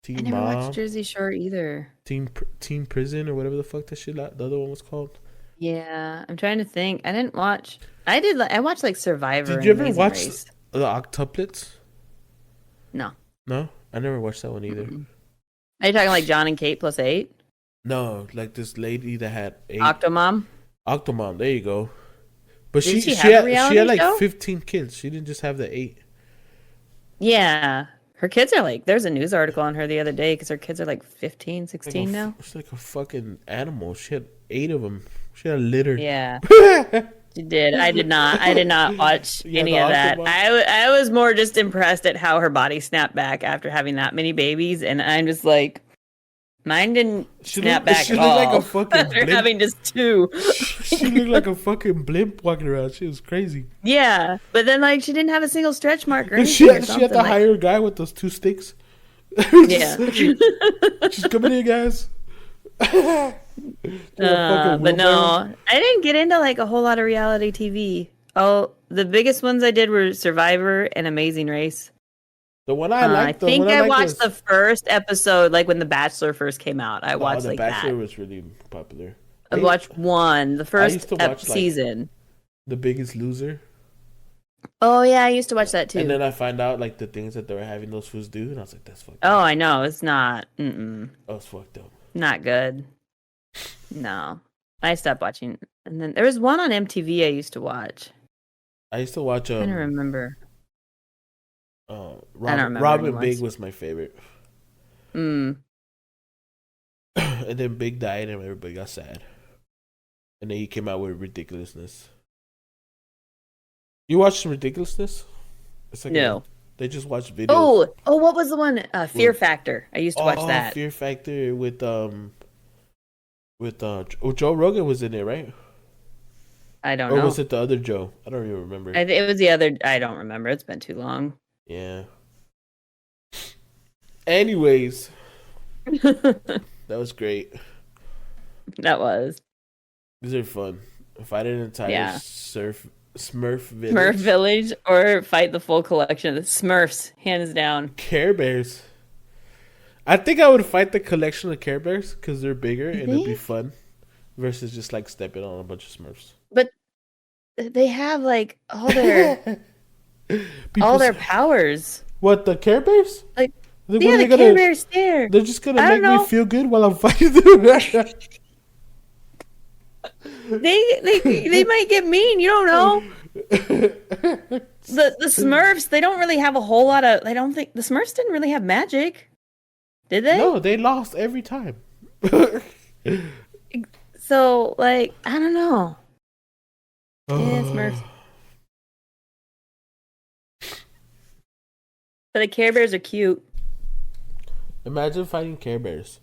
Teen never Mom, watched Jersey Shore either. Teen Prison, or whatever the fuck that shit, the other one was called. Yeah, I'm trying to think. I didn't watch. I watched like Survivor. Did you and ever Amazing watch Race. the Octuplets? No. No, I never watched that one either. Are you talking like John and Kate plus 8? No, like this lady that had 8. Octomom? Octomom, there you go. But Did she she have a had reality like show? 15 kids. She didn't just have the 8. Yeah. Her kids are like, there's a news article on her the other day because her kids are like 15, 16 now. She's like a fucking animal. She had 8 of them. She had a litter. Yeah. She did. I did not watch You had any the of that. Octomom? I was more just impressed at how her body snapped back after having that many babies, and I'm just like, mine didn't snap back she at looked all. like a fucking after blimp. having just 2. She looked like a fucking blimp walking around. She was crazy. Yeah, but then like she didn't have a single stretch mark or And anything. or she something. had to like, hire a guy with those 2 sticks. Yeah. She's coming in, guys. But no, I didn't get into like a whole lot of reality TV. Oh, the biggest ones I did were Survivor and Amazing Race. The one I liked. I think I watched the first episode, like when The Bachelor first came out. I watched The like Bachelor that. was really popular. I watched one, the first used to watch, like, season. The Biggest Loser. Oh yeah, I used to watch that too. And then I find out like the things that they were having those fools do, and I was like, "That's fucked Oh, up." I know it's not. That was fucked up. Not good. No, I stopped watching. And then there was one on MTV I used to watch. I used to watch. I don't remember. Robin anymore. Big was my favorite, Mm. and then Big died, and everybody got sad. And then he came out with Ridiculousness. You watched Ridiculousness? It's like No. they just watched videos. Oh, what was the one? Fear Factor. I used to watch that. Fear Factor with Joe Rogan was in it, right? I don't Or know. was it the other Joe? I don't even remember. It was the other. I don't remember. It's been too long. Yeah. Anyways, that was great. That was. These are fun. If I did an entire Yeah. Smurf Smurf Village. Village or fight the full collection. The Smurfs, hands down. Care Bears. I think I would fight the collection of Care Bears because they're bigger and it'd be fun versus just like stepping on a bunch of Smurfs. But they have like all their powers. What, the Care Bears? Like, What yeah, are the they Care Bears there. They're just gonna I make don't me know. feel good while I'm fighting them. They might get mean. You don't know. The Smurfs, they don't really have a whole lot of. I don't think the Smurfs didn't really have magic, did they? No, they lost every time. So, like, I don't know. Yeah, Smurfs. But the Care Bears are cute. Imagine fighting Care Bears.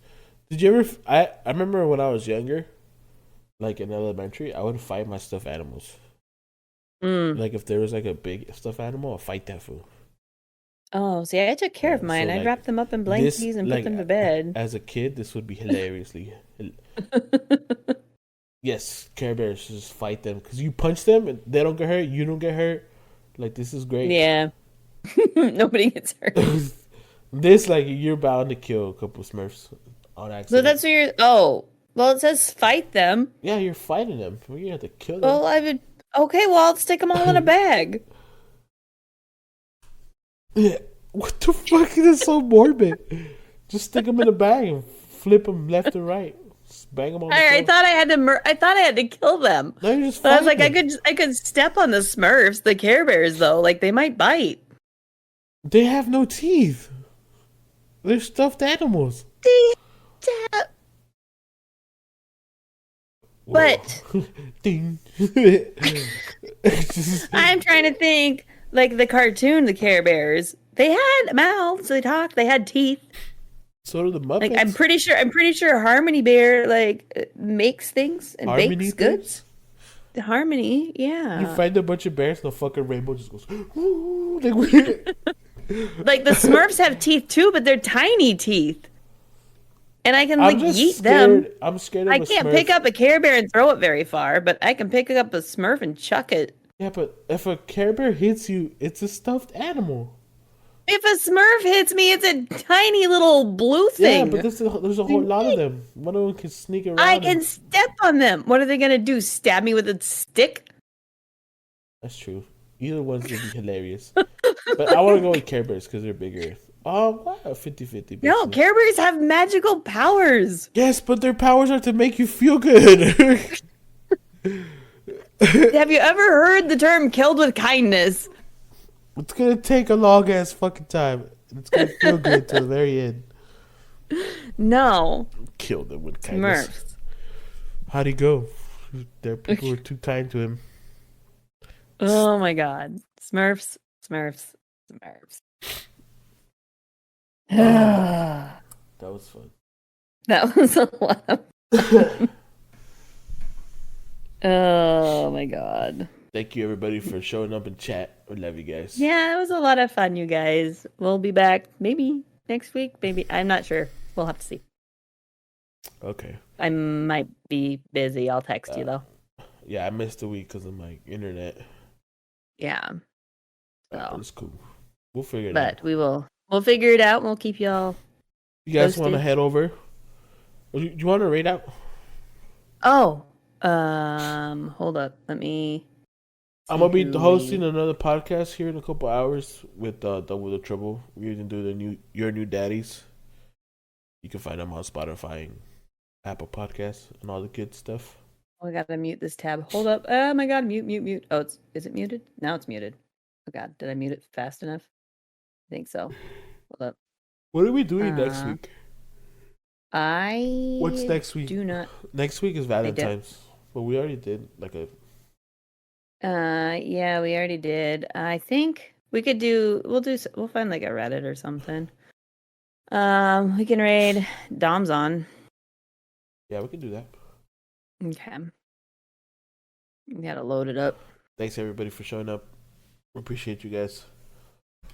Did you ever? I remember when I was younger, like in elementary, I would fight my stuffed animals. Like if there was like a big stuffed animal, I'd fight that fool. Oh, see, I took care of mine. So, I like, wrapped them up in blankets and put them to bed. As a kid, this would be hilariously. Yes, Care Bears, just fight them because you punch them, and they don't get hurt. You don't get hurt. Like this is great. Yeah, nobody gets hurt. This like you're bound to kill a couple Smurfs on accident. So that's what you're. Oh, well, it says fight them. Yeah, you're fighting them. You have to kill them. Well, I would. Okay, well, I'll stick them all in a bag. Yeah. What the fuck is this so morbid? Just stick them in a bag and flip them left and right. Just bang them on the floor. I thought I had to. I thought I had to kill them. No, you just. But I was like, them. I could step on the Smurfs, the Care Bears, though. Like they might bite. They have no teeth. They're stuffed animals. But Ding. I'm trying to think. Like the cartoon, the Care Bears, they had mouths, they talked, they had teeth. So do the Muppets. Like I'm pretty sure Harmony Bear makes things and Harmony bakes things? goods. The Harmony, yeah. You find a bunch of bears and the fucking rainbow just goes. Ooh, like weird. Like the Smurfs have teeth too, but they're tiny teeth. And I can I'm just yeet scared. them. I'm scared of I a can't Smurf. pick up a Care Bear and throw it very far, but I can pick up a Smurf and chuck it. Yeah, but if a Care Bear hits you, it's a stuffed animal. If a Smurf hits me, it's a tiny little blue thing. Yeah, but there's a whole lot of them. One of them can sneak around. I can step on them. What are they gonna do? Stab me with a stick? That's true. Either one's gonna be hilarious. But I want to go with Care Bears because they're bigger. 50-50. No, Care Bears have magical powers. Yes, but their powers are to make you feel good. Have you ever heard the term "killed with kindness"? It's gonna take a long ass fucking time. It's gonna feel good till the very end. No. Kill them with kindness. Smurfs. How'd he go? Their people were too kind to him. Oh my God. Smurfs. That was fun. That was a lot of fun. Oh my God. Thank you everybody for showing up in chat. I love you guys. Yeah, it was a lot of fun, you guys. We'll be back maybe next week. Maybe. I'm not sure. We'll have to see. Okay. I might be busy. I'll text you though. Yeah, I missed a week because of my internet. Yeah. So, It's cool. We'll figure it out. but we'll figure it out. We'll keep y'all. You guys want to posted. head over? Do you want to rate out? Oh, hold up. Let me. I'm gonna be hosting another podcast here in a couple hours with Double the Trouble. We're gonna do Your New Daddies. You can find them on Spotify and Apple Podcasts and all the good stuff. Oh, I gotta mute this tab. Hold up. Oh my God, mute. Oh, is it muted? Now it's muted. Oh God, did I mute it fast enough? I think so. Hold up. What are we doing next week? What's next week? Do not. Next week is Valentine's, but we already did like a. Yeah, we already did. I think we could do. We'll find like a Reddit or something. We can raid Dom's on. Yeah, we can do that. Okay. We gotta load it up. Thanks everybody for showing up. We appreciate you guys.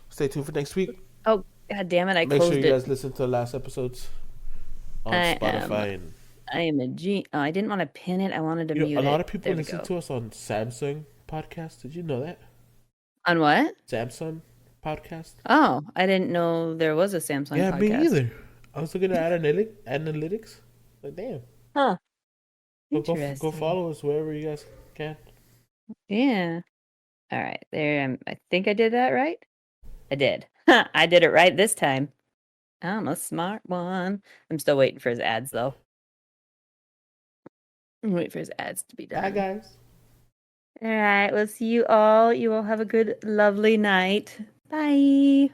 Stay tuned for next week. Oh God damn it! I Make closed sure you it. guys listen to the last episodes on Spotify I am a G. Oh, I didn't want to pin it. I wanted to mute it. a lot of people There we listen go. to us on Samsung podcast. Did you know that? On what? Samsung podcast. Oh, I didn't know there was a Samsung Yeah, podcast. me either. I was looking at analytics. Like, damn. Huh. But go Interesting. follow us wherever you guys can. Yeah. All right. There. I think I did that right. I did. I did it right this time. I'm a smart one. I'm still waiting for his ads, though. I'm waiting for his ads to be done. Bye, guys. All right. We'll see you all. You all have a good, lovely night. Bye.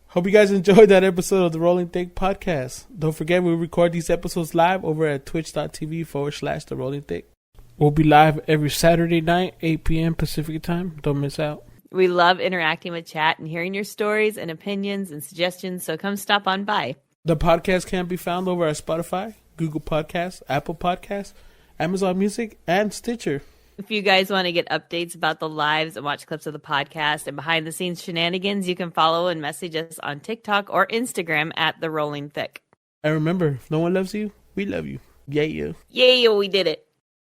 Hope you guys enjoyed that episode of the Rolling Thick podcast. Don't forget, we record these episodes live over at twitch.tv/The Rolling Thick. We'll be live every Saturday night, 8 p.m. Pacific time. Don't miss out. We love interacting with chat and hearing your stories and opinions and suggestions, so come stop on by. The podcast can be found over at Spotify, Google Podcasts, Apple Podcasts, Amazon Music, and Stitcher. If you guys want to get updates about the lives and watch clips of the podcast and behind the scenes shenanigans, you can follow and message us on TikTok or Instagram at The Rolling Thick. And remember, if no one loves you, we love you. Yeah. Yeah, we did it.